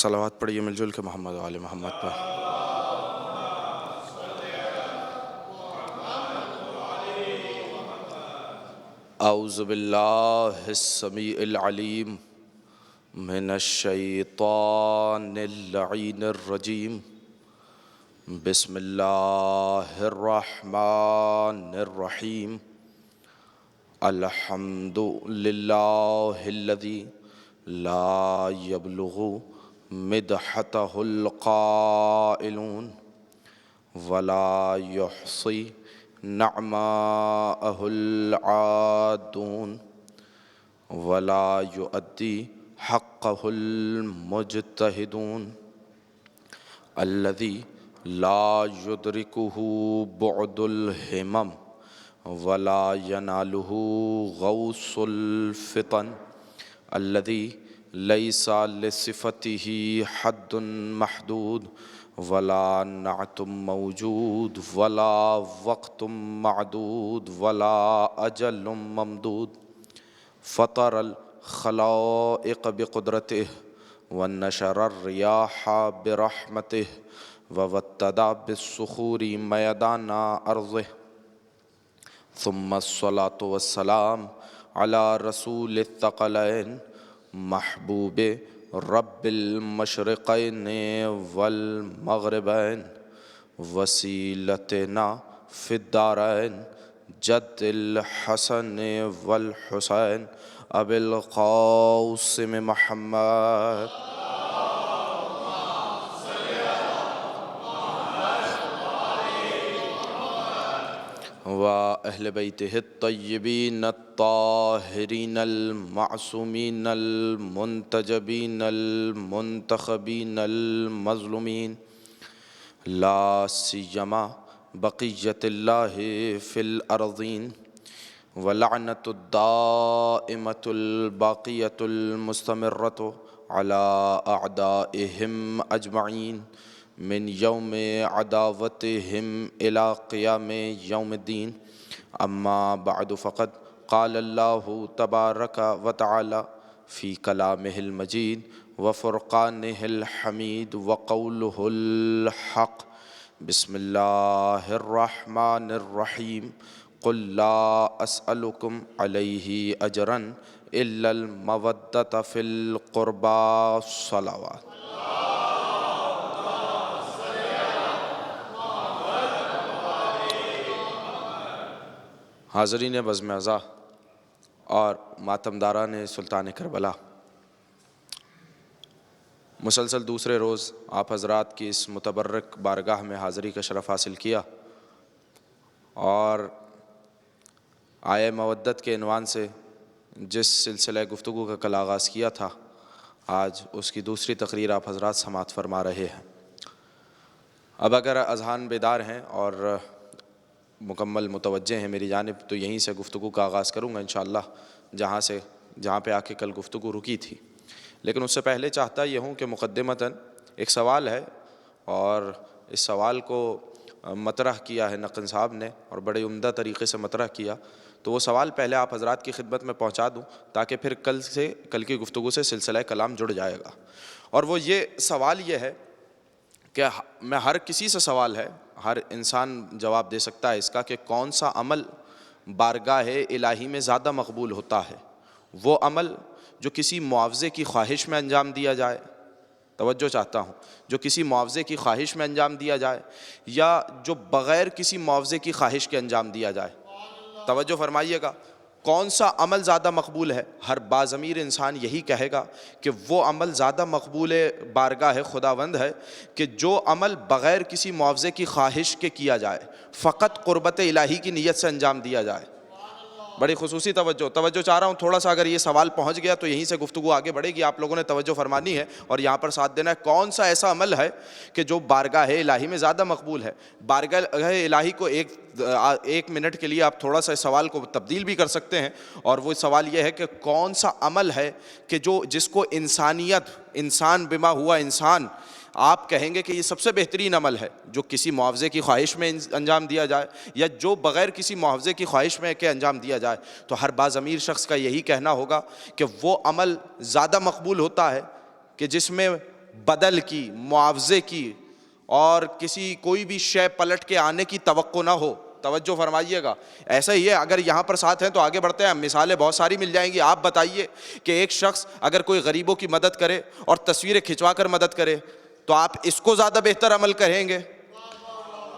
صلوات پڑھیے مل جل کے محمد و آل محمد پر۔ اعوذ باللہ السمیع العلیم من الشیطان اللعین الرجیم، بسم اللہ الرحمن الرحیم، الحمد للہ الذی لا یبلغ مدحتہ القائلون ولا یحصی نعماءہ العادون ولا یؤدی حقہ المجتہدون الذی لا یدرکہ بعد الہمم ولا ینالہ غوث الفطن الذی لیس لصفتہ حد محدود ولا نعت موجود ولا وقت معدود ولا اجل ممدود فطر الخلائق بقدرته ونشر الرياح برحمته ووتد بالصخور میدان ارضه ثم الصلاة والسلام على رسول الثقلين محبوب رب المشرقین والمغربین وسیلتنا فی الدارین جد الحسن والحسین ابی القاسم محمد وأهل بيته الطيبين الطاهرين المعصومين المنتجبين المنتخبين المظلومين لا سيما بقية الله في الأرضين ولعنة الدائمة الباقية المستمرة على أعدائهم أجمعين من يوم عداوتهم إلى قيام يوم الدين أما بعد فقد قال الله تبارك وتعالى في كلامه المجيد وفرقانه الحميد وقوله الحق بسم الله الرحمن الرحيم قل لا أسألكم عليه أجرا إلا المودة في القربى الصلوات۔ حاضرین بزم عزا اور ماتمداران سلطان کربلا، مسلسل دوسرے روز آپ حضرات کی اس متبرک بارگاہ میں حاضری کا شرف حاصل کیا اور آیہ مودت کے عنوان سے جس سلسلہ گفتگو کا کل آغاز کیا تھا، آج اس کی دوسری تقریر آپ حضرات سماعت فرما رہے ہیں۔ اب اگر اذہان بیدار ہیں اور مکمل متوجہ ہیں میری جانب، تو یہیں سے گفتگو کا آغاز کروں گا انشاءاللہ جہاں پہ آ کے کل گفتگو رکی تھی۔ لیکن اس سے پہلے چاہتا یہ ہوں کہ مقدمتاً ایک سوال ہے اور اس سوال کو مطرح کیا ہے نقن صاحب نے اور بڑے عمدہ طریقے سے مطرح کیا، تو وہ سوال پہلے آپ حضرات کی خدمت میں پہنچا دوں تاکہ پھر کل کی گفتگو سے سلسلہ کلام جڑ جائے گا۔ اور وہ یہ سوال یہ ہے کہ میں ہر کسی سے سوال ہے، ہر انسان جواب دے سکتا ہے اس کا، کہ کون سا عمل بارگاہ الہی میں زیادہ مقبول ہوتا ہے؟ وہ عمل جو کسی معاوضے کی خواہش میں انجام دیا جائے، توجہ چاہتا ہوں، جو کسی معاوضے کی خواہش میں انجام دیا جائے، یا جو بغیر کسی معاوضے کی خواہش کے انجام دیا جائے؟ توجہ فرمائیے گا، کون سا عمل زیادہ مقبول ہے؟ ہر باضمیر انسان یہی کہے گا کہ وہ عمل زیادہ مقبول بارگاہ خداوند ہے کہ جو عمل بغیر کسی معاوضے کی خواہش کے کیا جائے، فقط قربت الہی کی نیت سے انجام دیا جائے۔ بڑی خصوصی توجہ چاہ رہا ہوں، تھوڑا سا اگر یہ سوال پہنچ گیا تو یہیں سے گفتگو آگے بڑھے گی، آپ لوگوں نے توجہ فرمانی ہے اور یہاں پر ساتھ دینا ہے۔ کون سا ایسا عمل ہے کہ جو بارگاہ الہی میں زیادہ مقبول ہے؟ بارگاہ الہی کو ایک منٹ کے لیے آپ تھوڑا سا سوال کو تبدیل بھی کر سکتے ہیں، اور وہ سوال یہ ہے کہ کون سا عمل ہے کہ جس کو انسان بما ہوا انسان آپ کہیں گے کہ یہ سب سے بہترین عمل ہے، جو کسی معاوضے کی خواہش میں انجام دیا جائے یا جو بغیر کسی معاوضے کی خواہش میں کہ انجام دیا جائے، تو ہر باضمیر شخص کا یہی کہنا ہوگا کہ وہ عمل زیادہ مقبول ہوتا ہے کہ جس میں بدل کی، معاوضے کی اور کسی کوئی بھی شے پلٹ کے آنے کی توقع نہ ہو. توجہ فرمائیے گا. ایسا ہی ہے، اگر یہاں پر ساتھ ہیں تو آگے بڑھتے ہیں. مثالیں بہت ساری مل جائیں گی. آپ بتائیے کہ ایک شخص اگر کوئی غریبوں کی مدد کرے اور تصویریں کھنچوا کر مدد کرے تو آپ اس کو زیادہ بہتر عمل کہیں گے،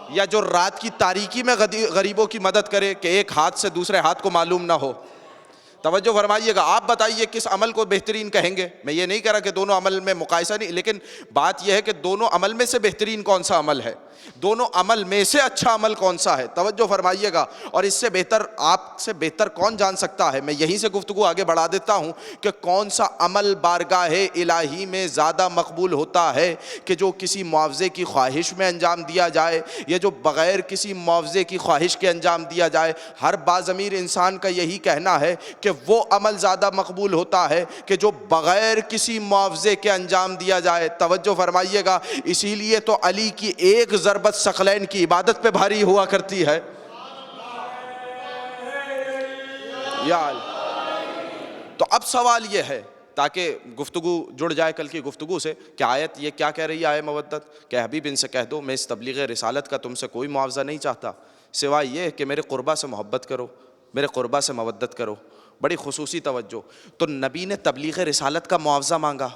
یا جو رات کی تاریکی میں غریبوں کی مدد کرے کہ ایک ہاتھ سے دوسرے ہاتھ کو معلوم نہ ہو؟ توجہ فرمائیے گا. آپ بتائیے کس عمل کو بہترین کہیں گے؟ میں یہ نہیں کہہ رہا کہ دونوں عمل میں مقایسہ نہیں، لیکن بات یہ ہے کہ دونوں عمل میں سے بہترین کون سا عمل ہے، دونوں عمل میں سے اچھا عمل کون سا ہے؟ توجہ فرمائیے گا. اور اس سے بہتر، آپ سے بہتر کون جان سکتا ہے؟ میں یہیں سے گفتگو آگے بڑھا دیتا ہوں کہ کون سا عمل بارگاہ الہی میں زیادہ مقبول ہوتا ہے کہ جو کسی معاوضے کی خواہش میں انجام دیا جائے یا جو بغیر کسی معاوضے کی خواہش کے انجام دیا جائے. ہر باضمیر انسان کا یہی کہنا ہے کہ وہ عمل زیادہ مقبول ہوتا ہے کہ جو بغیر کسی معاوضے کے انجام دیا جائے. توجہ فرمائیے گا. اسی لیے تو علی کی ایک ضربت ثقلین کی عبادت پہ بھاری ہوا کرتی ہے. یا تو اب سوال یہ ہے، تاکہ گفتگو جڑ جائے کل کی گفتگو سے، کہ آیت یہ کیا کہہ رہی ہے؟ آئے مودت کہ حبیب ان سے کہہ دو میں اس تبلیغ رسالت کا تم سے کوئی معاوضہ نہیں چاہتا سوائے یہ کہ میرے قربا سے محبت کرو، میرے قربا سے مودت کرو. بڑی خصوصی توجہ. تو نبی نے تبلیغ رسالت کا معاوضہ مانگا.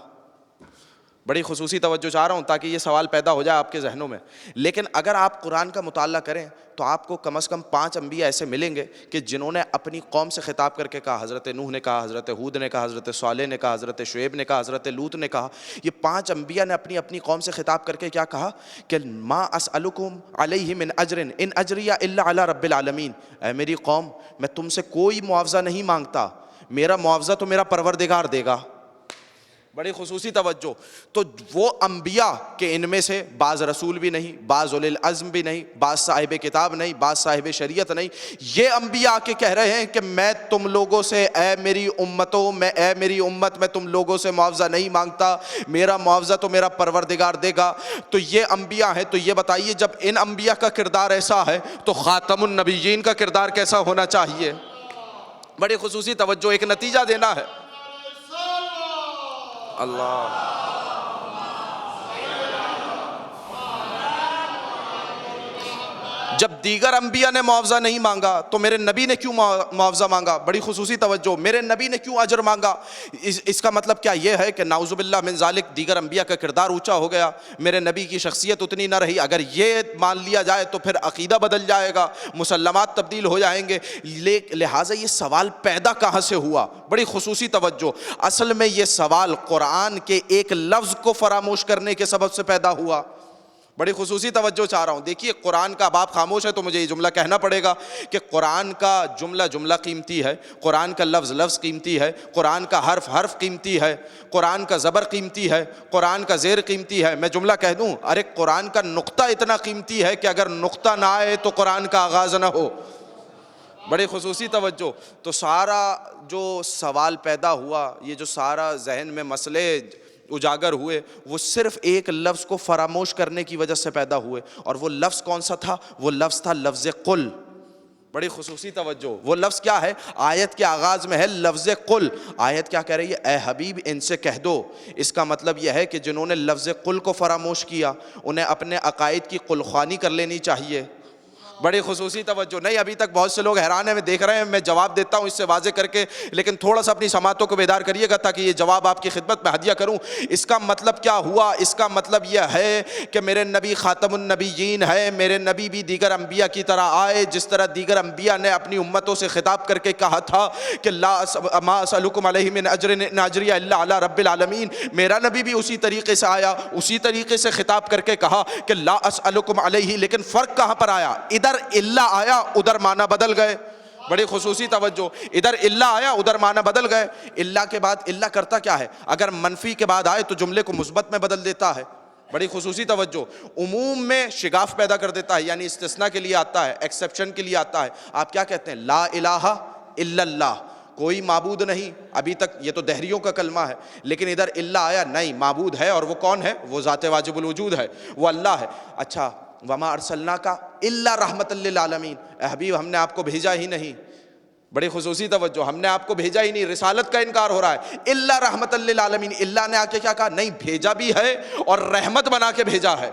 بڑی خصوصی توجہ چاہ رہا ہوں تاکہ یہ سوال پیدا ہو جائے آپ کے ذہنوں میں. لیکن اگر آپ قرآن کا مطالعہ کریں تو آپ کو کم از کم 5 انبیاء ایسے ملیں گے کہ جنہوں نے اپنی قوم سے خطاب کر کے کہا. حضرت نوح نے کہا، حضرت ہود نے کہا، حضرت صالح نے کہا، حضرت شعیب نے کہا، حضرت لوط نے کہا. یہ 5 انبیاء نے اپنی اپنی قوم سے خطاب کر کے کیا کہا کہ ما اسألکم علیہ من اجر ان اجریہ الا علی رب العالمین. اے میری قوم، میں تم سے کوئی معاوضہ نہیں مانگتا، میرا معاوضہ تو میرا پروردگار دے گا. بڑی خصوصی توجہ. تو وہ انبیاء کہ ان میں سے بعض رسول بھی نہیں، بعض اولی العزم بھی نہیں، بعض صاحب کتاب نہیں، بعض صاحب شریعت نہیں، یہ انبیاء کے کہہ رہے ہیں کہ میں تم لوگوں سے، اے میری امتوں، اے میری امت، میں تم لوگوں سے معاوضہ نہیں مانگتا، میرا معاوضہ تو میرا پروردگار دے گا. تو یہ انبیاء ہیں. تو یہ بتائیے جب ان انبیاء کا کردار ایسا ہے تو خاتم النبیین کا کردار کیسا ہونا چاہیے؟ بڑی خصوصی توجہ. ایک نتیجہ دینا ہے. اللہ جب دیگر انبیاء نے معاوضہ نہیں مانگا تو میرے نبی نے کیوں معاوضہ مانگا؟ بڑی خصوصی توجہ. میرے نبی نے کیوں اجر مانگا؟ اس کا مطلب کیا یہ ہے کہ نعوذ باللہ من ذالک دیگر انبیاء کا کردار اونچا ہو گیا، میرے نبی کی شخصیت اتنی نہ رہی؟ اگر یہ مان لیا جائے تو پھر عقیدہ بدل جائے گا، مسلمات تبدیل ہو جائیں گے. لہٰذا یہ سوال پیدا کہاں سے ہوا؟ بڑی خصوصی توجہ. اصل میں یہ سوال قرآن کے ایک لفظ کو فراموش کرنے کے سبب سے پیدا ہوا. بڑی خصوصی توجہ چاہ رہا ہوں. دیکھیے قرآن کا، اب آپ خاموش ہے تو مجھے یہ جملہ کہنا پڑے گا کہ قرآن کا جملہ قیمتی ہے، قرآن کا لفظ قیمتی ہے، قرآن کا حرف قیمتی ہے، قرآن کا زبر قیمتی ہے، قرآن کا زیر قیمتی ہے. میں جملہ کہہ دوں، ارے قرآن کا نقطہ اتنا قیمتی ہے کہ اگر نقطہ نہ آئے تو قرآن کا آغاز نہ ہو. بڑی خصوصی توجہ. تو سارا جو سوال پیدا ہوا، یہ جو سارا ذہن میں مسئلے اجاگر ہوئے، وہ صرف ایک لفظ کو فراموش کرنے کی وجہ سے پیدا ہوئے. اور وہ لفظ کون سا تھا؟ وہ لفظ تھا لفظ قل. بڑی خصوصی توجہ. وہ لفظ کیا ہے؟ آیت کے آغاز میں ہے لفظ قل. آیت کیا کہہ رہی ہے؟ اے حبیب ان سے کہہ دو. اس کا مطلب یہ ہے کہ جنہوں نے لفظ قل کو فراموش کیا انہیں اپنے عقائد کی قل خوانی کر لینی چاہیے. بڑی خصوصی توجہ. نہیں، ابھی تک بہت سے لوگ حیران ہیں، میں دیکھ رہے ہیں، میں جواب دیتا ہوں اس سے واضح کر کے، لیکن تھوڑا سا اپنی سماعتوں کو بیدار کریے گا تاکہ یہ جواب آپ کی خدمت میں ہدیہ کروں. اس کا مطلب کیا ہوا؟ اس کا مطلب یہ ہے کہ میرے نبی خاتم النبیین ہے، میرے نبی بھی دیگر انبیاء کی طرح آئے. جس طرح دیگر انبیاء نے اپنی امتوں سے خطاب کر کے کہا تھا کہ ما اسألکم علیہ من اجر ان اجریہ الا علی رب العالمین، میرا نبی بھی اسی طریقے سے آیا، اسی طریقے سے خطاب کر کے کہا کہ لا اسألکم علیہ. لیکن فرق کہاں پر آیا؟ ادھر اللہ آیا، ادھر معنی بدل گئے. بڑی خصوصی توجہ. ادھر اللہ آیا، ادھر معنی بدل گئے. اللہ کے بعد اللہ کرتا کیا ہے؟ اگر منفی کے بعد آئے تو جملے کو مثبت میں بدل دیتا ہے. بڑی خصوصی توجہ. عموم میں شگاف پیدا کر دیتا ہے، یعنی استثناء کے لیے آتا ہے، ایکسیپشن کے لیے آتا ہے. آپ کیا کہتے ہیں؟ لا الہ الا اللہ، کوئی معبود نہیں. ابھی تک یہ تو دہریوں کا کلمہ ہے، لیکن ادھر اللہ آیا، نہیں، معبود ہے. اور وہ کون ہے؟ وہ ذات واجب الوجود ہے، وہ اللہ ہے. اچھا، وما ارسلناک الا رحمۃ للعالمین، اے حبیب ہم نے آپ کو بھیجا ہی نہیں بڑی خصوصی توجہ، ہم نے آپ کو بھیجا ہی نہیں، رسالت کا انکار ہو رہا ہے. الا رحمت للعالمین، اللہ نے آ کے کیا کہا؟ نہیں، بھیجا بھی ہے اور رحمت بنا کے بھیجا ہے.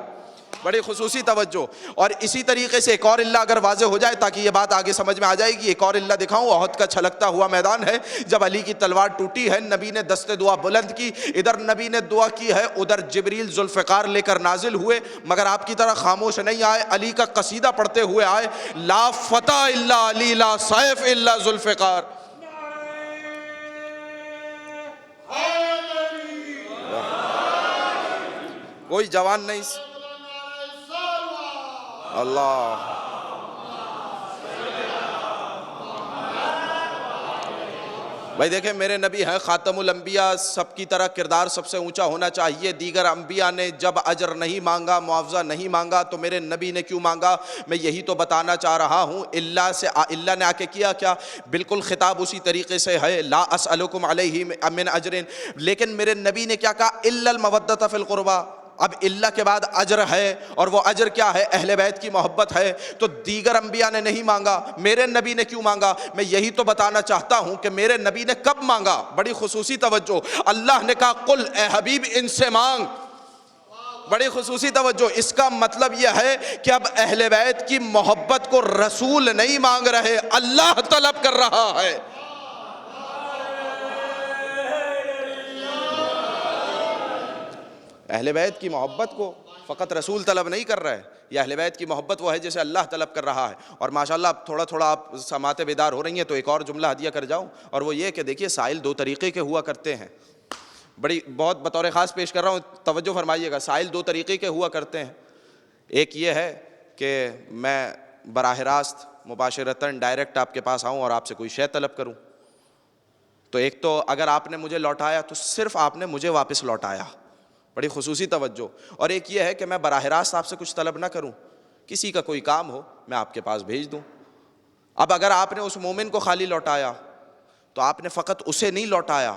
بڑی خصوصی توجہ. اور اسی طریقے سے ایک اور اللہ اگر واضح ہو جائے تاکہ یہ بات آگے سمجھ میں آ جائے گی، ایک اور اللہ دکھاؤں. احد کا چھلکتا ہوا میدان ہے، جب علی کی تلوار ٹوٹی ہے، نبی نے دست دعا بلند کی، ادھر نبی نے دعا کی ہے، ادھر جبریل ذوالفقار لے کر نازل ہوئے، مگر آپ کی طرح خاموش نہیں آئے، علی کا قصیدہ پڑھتے ہوئے آئے: لا فتح الا علی، لا سیف الا ذوالفقار. کوئی جوان نہیں. اللہ. بھائی دیکھیں، میرے نبی ہیں خاتم الانبیاء، سب کی طرح کردار سب سے اونچا ہونا چاہیے. دیگر انبیاء نے جب اجر نہیں مانگا، معاوضہ نہیں مانگا، تو میرے نبی نے کیوں مانگا؟ میں یہی تو بتانا چاہ رہا ہوں. اللہ نے آ کے کیا کیا؟ بالکل خطاب اسی طریقے سے ہے: لا اسألکم علیہ من اجر. لیکن میرے نبی نے کیا کہا؟ الا المودۃ فی القربی. اب اللہ کے بعد اجر ہے، اور وہ اجر کیا ہے؟ اہل بیت کی محبت ہے. تو دیگر انبیاء نے نہیں مانگا، میرے نبی نے کیوں مانگا؟ میں یہی تو بتانا چاہتا ہوں کہ میرے نبی نے کب مانگا. بڑی خصوصی توجہ. اللہ نے کہا: قل، اے حبیب ان سے مانگ. بڑی خصوصی توجہ. اس کا مطلب یہ ہے کہ اب اہل بیت کی محبت کو رسول نہیں مانگ رہے، اللہ طلب کر رہا ہے. اہل بیت کی محبت کو فقط رسول طلب نہیں کر رہا ہے، یہ اہل بیت کی محبت وہ ہے جسے اللہ طلب کر رہا ہے. اور ماشاءاللہ اب تھوڑا تھوڑا آپ سماعتیں بیدار ہو رہی ہیں، تو ایک اور جملہ ہدیہ کر جاؤں، اور وہ یہ کہ دیکھیے سائل دو طریقے کے ہوا کرتے ہیں. بہت بطور خاص پیش کر رہا ہوں، توجہ فرمائیے گا. سائل دو طریقے کے ہوا کرتے ہیں. ایک یہ ہے کہ میں براہ راست مباشرتاً ڈائریکٹ آپ کے پاس آؤں اور آپ سے کوئی شے طلب کروں. تو ایک تو اگر آپ نے مجھے لوٹایا تو صرف آپ نے مجھے واپس لوٹایا. بڑی خصوصی توجہ. اور ایک یہ ہے کہ میں براہ راست آپ سے کچھ طلب نہ کروں، کسی کا کوئی کام ہو میں آپ کے پاس بھیج دوں. اب اگر آپ نے اس مومن کو خالی لوٹایا تو آپ نے فقط اسے نہیں لوٹایا.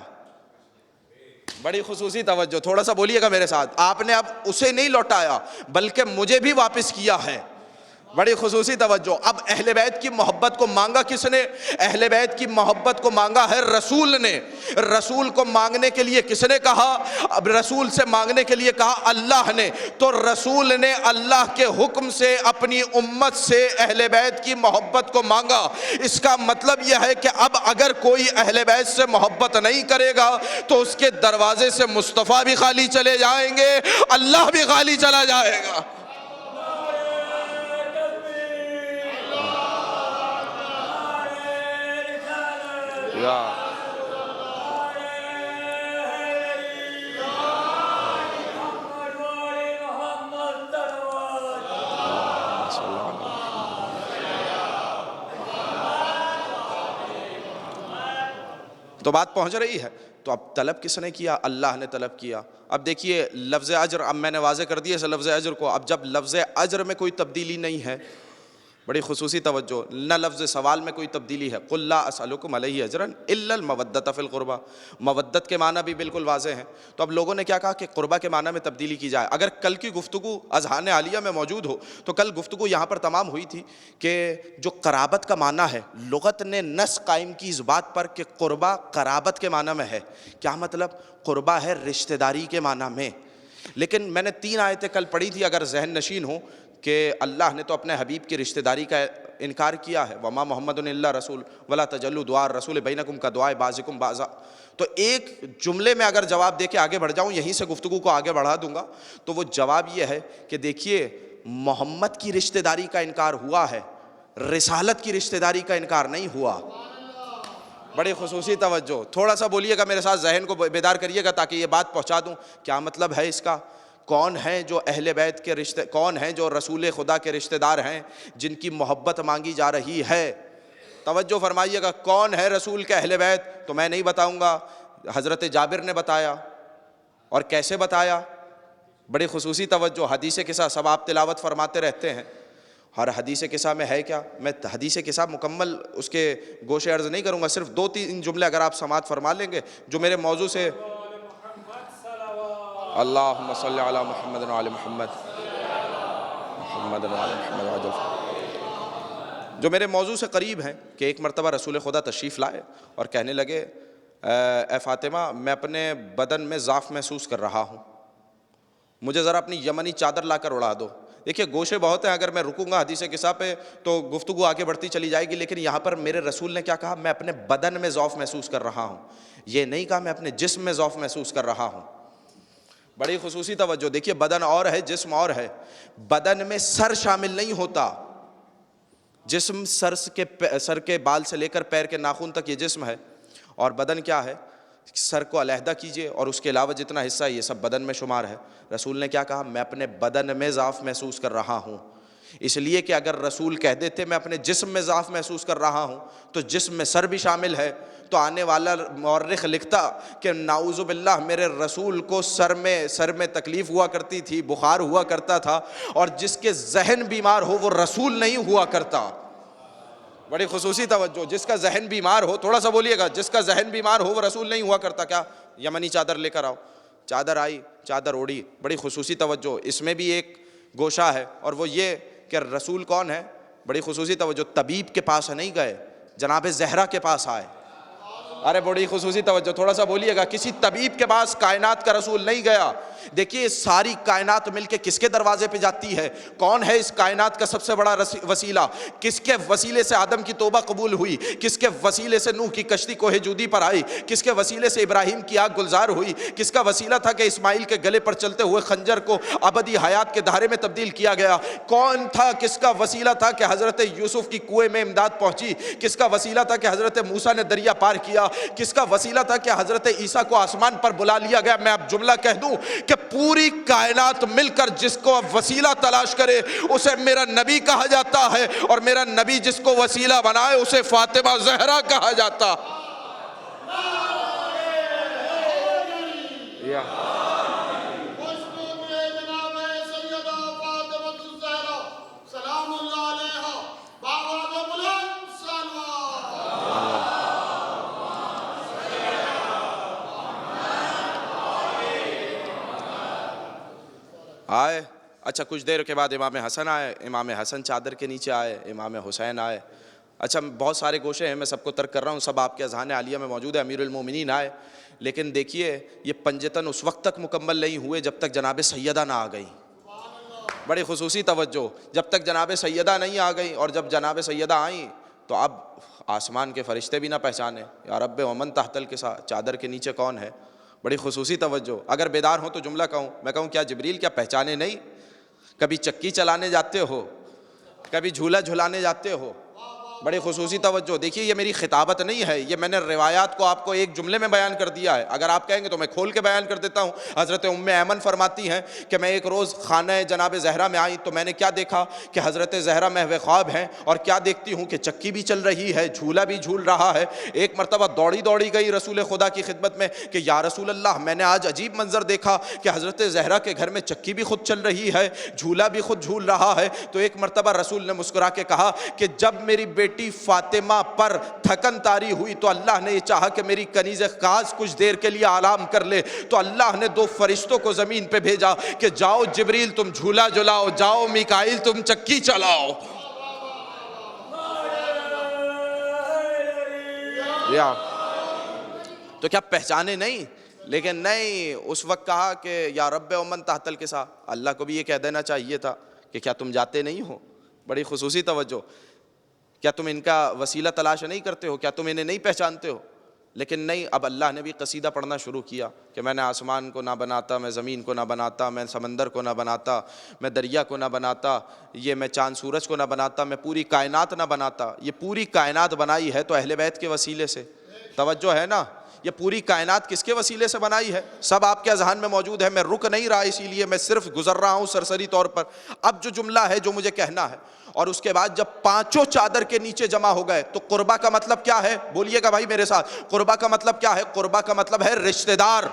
بڑی خصوصی توجہ، تھوڑا سا بولیے گا میرے ساتھ. آپ نے اب اسے نہیں لوٹایا بلکہ مجھے بھی واپس کیا ہے. بڑی خصوصی توجہ. اب اہل بیت کی محبت کو مانگا کس نے؟ اہل بیت کی محبت کو مانگا ہے رسول نے. رسول کو مانگنے کے لیے کس نے کہا؟ اب رسول سے مانگنے کے لیے کہا اللہ نے. تو رسول نے اللہ کے حکم سے اپنی امت سے اہل بیت کی محبت کو مانگا. اس کا مطلب یہ ہے کہ اب اگر کوئی اہل بیت سے محبت نہیں کرے گا تو اس کے دروازے سے مصطفیٰ بھی خالی چلے جائیں گے، اللہ بھی خالی چلا جائے گا. تو بات پہنچ رہی ہے. تو اب طلب کس نے کیا؟ اللہ نے طلب کیا. اب دیکھیے لفظ اجر، اب میں نے واضح کر دیا اس لفظ اجر کو. اب جب لفظ اجر میں کوئی تبدیلی نہیں ہے، بڑی خصوصی توجہ، نہ لفظ سوال میں کوئی تبدیلی ہے. قل لا اسألکم علیہ اجرا الا المودۃ فی القربی. مودت کے معنی بھی بالکل واضح ہیں. تو اب لوگوں نے کیا کہا کہ قربہ کے معنی میں تبدیلی کی جائے. اگر کل کی گفتگو اذہان عالیہ میں موجود ہو تو کل گفتگو یہاں پر تمام ہوئی تھی کہ جو قرابت کا معنی ہے، لغت نے نص قائم کی اس بات پر کہ قربہ قرابت کے معنی میں ہے. کیا مطلب؟ قربہ ہے رشتہ داری کے معنی میں. لیکن میں نے 3 آیتیں کل پڑھی تھی، اگر ذہن نشین ہو، کہ اللہ نے تو اپنے حبیب کی رشتہ داری کا انکار کیا ہے. وما محمد الا رسول ولا تجلوا دعاء الرسول بینکم کدعاء بعضکم بعضا. تو ایک جملے میں اگر جواب دے کے آگے بڑھ جاؤں، یہیں سے گفتگو کو آگے بڑھا دوں گا، تو وہ جواب یہ ہے کہ دیکھیے محمد کی رشتہ داری کا انکار ہوا ہے، رسالت کی رشتہ داری کا انکار نہیں ہوا. بڑی خصوصی توجہ. تھوڑا سا بولیے گا میرے ساتھ، ذہن کو بیدار کریے گا تاکہ یہ بات پہنچا دوں. کیا مطلب ہے اس کا؟ کون ہیں جو اہل بیت کے رشتے، کون ہیں جو رسول خدا کے رشتہ دار ہیں جن کی محبت مانگی جا رہی ہے؟ توجہ فرمائیے گا. کون ہے رسول کے اہل بیت؟ تو میں نہیں بتاؤں گا، حضرت جابر نے بتایا. اور کیسے بتایا؟ بڑی خصوصی توجہ. حدیث قصہ سب آپ تلاوت فرماتے رہتے ہیں. ہر حدیث قصہ میں ہے کیا؟ میں حدیث قصہ مکمل اس کے گوشے عرض نہیں کروں گا، صرف 2-3 جملے اگر آپ سماعت فرما لیں گے جو میرے موضوع سے. اللہم صلی علی محمد وعلی محمد محمد وعلی محمد وعلی. جو میرے موضوع سے قریب ہیں کہ ایک مرتبہ رسول خدا تشریف لائے اور کہنے لگے اے فاطمہ میں اپنے بدن میں ضعف محسوس کر رہا ہوں، مجھے ذرا اپنی یمنی چادر لا کر اڑا دو۔ دیکھیے گوشے بہت ہیں، اگر میں رکوں گا حدیث قصہ پہ تو گفتگو آگے بڑھتی چلی جائے گی، لیکن یہاں پر میرے رسول نے کیا کہا؟ میں اپنے بدن میں ضعف محسوس کر رہا ہوں، یہ نہیں کہا میں اپنے جسم میں ضعف محسوس کر رہا ہوں۔ بڑی خصوصی توجہ، دیکھیے بدن اور ہے جسم اور ہے، بدن میں سر شامل نہیں ہوتا، جسم سر کے بال سے لے کر پیر کے ناخن تک یہ جسم ہے، اور بدن کیا ہے؟ سر کو علیحدہ کیجئے اور اس کے علاوہ جتنا حصہ ہے یہ سب بدن میں شمار ہے۔ رسول نے کیا کہا؟ میں اپنے بدن میں ضعف محسوس کر رہا ہوں، اس لیے کہ اگر رسول کہہ دیتے میں اپنے جسم میں ضعف محسوس کر رہا ہوں تو جسم میں سر بھی شامل ہے، تو آنے والا مورخ لکھتا کہ نعوذ باللہ میرے رسول کو سر میں تکلیف ہوا کرتی تھی، بخار ہوا کرتا تھا، اور جس کے ذہن بیمار ہو وہ رسول نہیں ہوا کرتا۔ بڑی خصوصی توجہ، جس کا ذہن بیمار ہو، تھوڑا سا بولیے گا، جس کا ذہن بیمار ہو وہ رسول نہیں ہوا کرتا۔ کیا یمنی چادر لے کر آؤ، چادر آئی، چادر اوڑھی۔ بڑی خصوصی توجہ، اس میں بھی ایک گوشہ ہے، اور وہ یہ کہ رسول کون ہے؟ بڑی خصوصی توجہ، طبیب کے پاس نہیں گئے، جناب زہرا کے پاس آئے۔ ارے بڑی خصوصی توجہ، تھوڑا سا بولیے گا، کسی طبیب کے پاس کائنات کا رسول نہیں گیا۔ دیکھیے ساری کائنات مل کے کس کے دروازے پہ جاتی ہے؟ کون ہے اس کائنات کا سب سے بڑا وسیلہ؟ کس کے وسیلے سے آدم کی توبہ قبول ہوئی؟ کس کے وسیلے سے نوح کی کشتی کوہ جودی پر آئی؟ کس کے وسیلے سے ابراہیم کی آگ گلزار ہوئی؟ کس کا وسیلہ تھا کہ اسماعیل کے گلے پر چلتے ہوئے خنجر کو ابدی حیات کے دھارے میں تبدیل کیا گیا؟ کون تھا؟ کس کا وسیلہ تھا کہ حضرت یوسف کی کنویں میں امداد پہنچی؟ کس کا وسیلہ تھا کہ حضرت موسیٰ نے دریا پار کیا؟ کس کا وسیلہ تھا کہ حضرت عیسیٰ کو آسمان پر بلا لیا گیا؟ میں اب جملہ کہہ دوں کہ پوری کائنات مل کر جس کو وسیلہ تلاش کرے اسے میرا نبی کہا جاتا ہے، اور میرا نبی جس کو وسیلہ بنائے اسے فاطمہ زہرا کہا جاتا۔ آئے، اچھا کچھ دیر کے بعد امام حسن آئے، امام حسن چادر کے نیچے آئے، امام حسین آئے۔ اچھا بہت سارے گوشے ہیں، میں سب کو ترک کر رہا ہوں، سب آپ کے اذہان عالیہ میں موجود ہے۔ امیر المومنین آئے، لیکن دیکھیے یہ پنجتن اس وقت تک مکمل نہیں ہوئے جب تک جناب سیدہ نہ آ گئی۔ بڑی خصوصی توجہ، جب تک جناب سیدہ نہیں آ گئی، اور جب جناب سیدہ آئیں تو اب آسمان کے فرشتے بھی نہ پہچانے، یا رب ومن تحت الکسا، چادر کے نیچے کون ہے؟ بڑی خصوصی توجہ، اگر بیدار ہوں تو جملہ کہوں، میں کہوں کیا جبریل کیا پہچانے نہیں؟ کبھی چکی چلانے جاتے ہو، کبھی جھولا جھلانے جاتے ہو۔ بڑی خصوصی توجہ، دیکھیے یہ میری خطابت نہیں ہے، یہ میں نے روایات کو آپ کو ایک جملے میں بیان کر دیا ہے، اگر آپ کہیں گے تو میں کھول کے بیان کر دیتا ہوں۔ حضرت ام ایمن فرماتی ہیں کہ میں ایک روز خانہ جناب زہرا میں آئی تو میں نے کیا دیکھا کہ حضرت زہرا محو خواب ہیں، اور کیا دیکھتی ہوں کہ چکی بھی چل رہی ہے، جھولا بھی جھول رہا ہے۔ ایک مرتبہ دوڑی گئی رسول خدا کی خدمت میں کہ یا رسول اللہ، میں نے آج عجیب منظر دیکھا کہ حضرت زہرا کے گھر میں چکی بھی خود چل رہی ہے، جھولا بھی خود جھول رہا ہے۔ تو ایک مرتبہ رسول نے مسکرا کے کہا کہ جب میری بیٹی فاطمہ پر تھکن طاری ہوئی تو اللہ نے یہ چاہا کہ میری کنیز خاص کچھ دیر کے لیے آرام کر لے، تو اللہ نے دو فرشتوں کو زمین پہ بھیجا کہ جاؤ جبریل تم جھولا جھلاؤ، جاؤ میکائیل تم چکی چلاؤ۔ تو کیا پہچانے نہیں؟ لیکن نہیں، اس وقت کہا کہ یا رب ومن تحت الکسا، اللہ کو بھی یہ کہہ دینا چاہیے تھا کہ کیا تم جاتے نہیں ہو؟ بڑی خصوصی توجہ، کیا تم ان کا وسیلہ تلاش نہیں کرتے ہو؟ کیا تم انہیں نہیں پہچانتے ہو؟ لیکن نہیں، اب اللہ نے بھی قصیدہ پڑھنا شروع کیا کہ میں نے آسمان کو نہ بناتا، میں زمین کو نہ بناتا، میں سمندر کو نہ بناتا، میں دریا کو نہ بناتا، یہ میں چاند سورج کو نہ بناتا، میں پوری کائنات نہ بناتا۔ یہ پوری کائنات بنائی ہے تو اہل بیت کے وسیلے سے، توجہ ہے نا؟ یہ پوری کائنات کس کے وسیلے سے بنائی ہے؟ سب آپ کے اذہان میں موجود ہے، میں رک نہیں رہا، اسی لیے میں صرف گزر رہا ہوں سرسری طور پر۔ اب جو جملہ ہے جو مجھے کہنا ہے، اور اس کے بعد جب پانچوں چادر کے نیچے جمع ہو گئے تو قربا کا مطلب کیا ہے؟ بولیے گا بھائی میرے ساتھ، قربا کا مطلب کیا ہے؟ قربا کا مطلب ہے رشتہ دار۔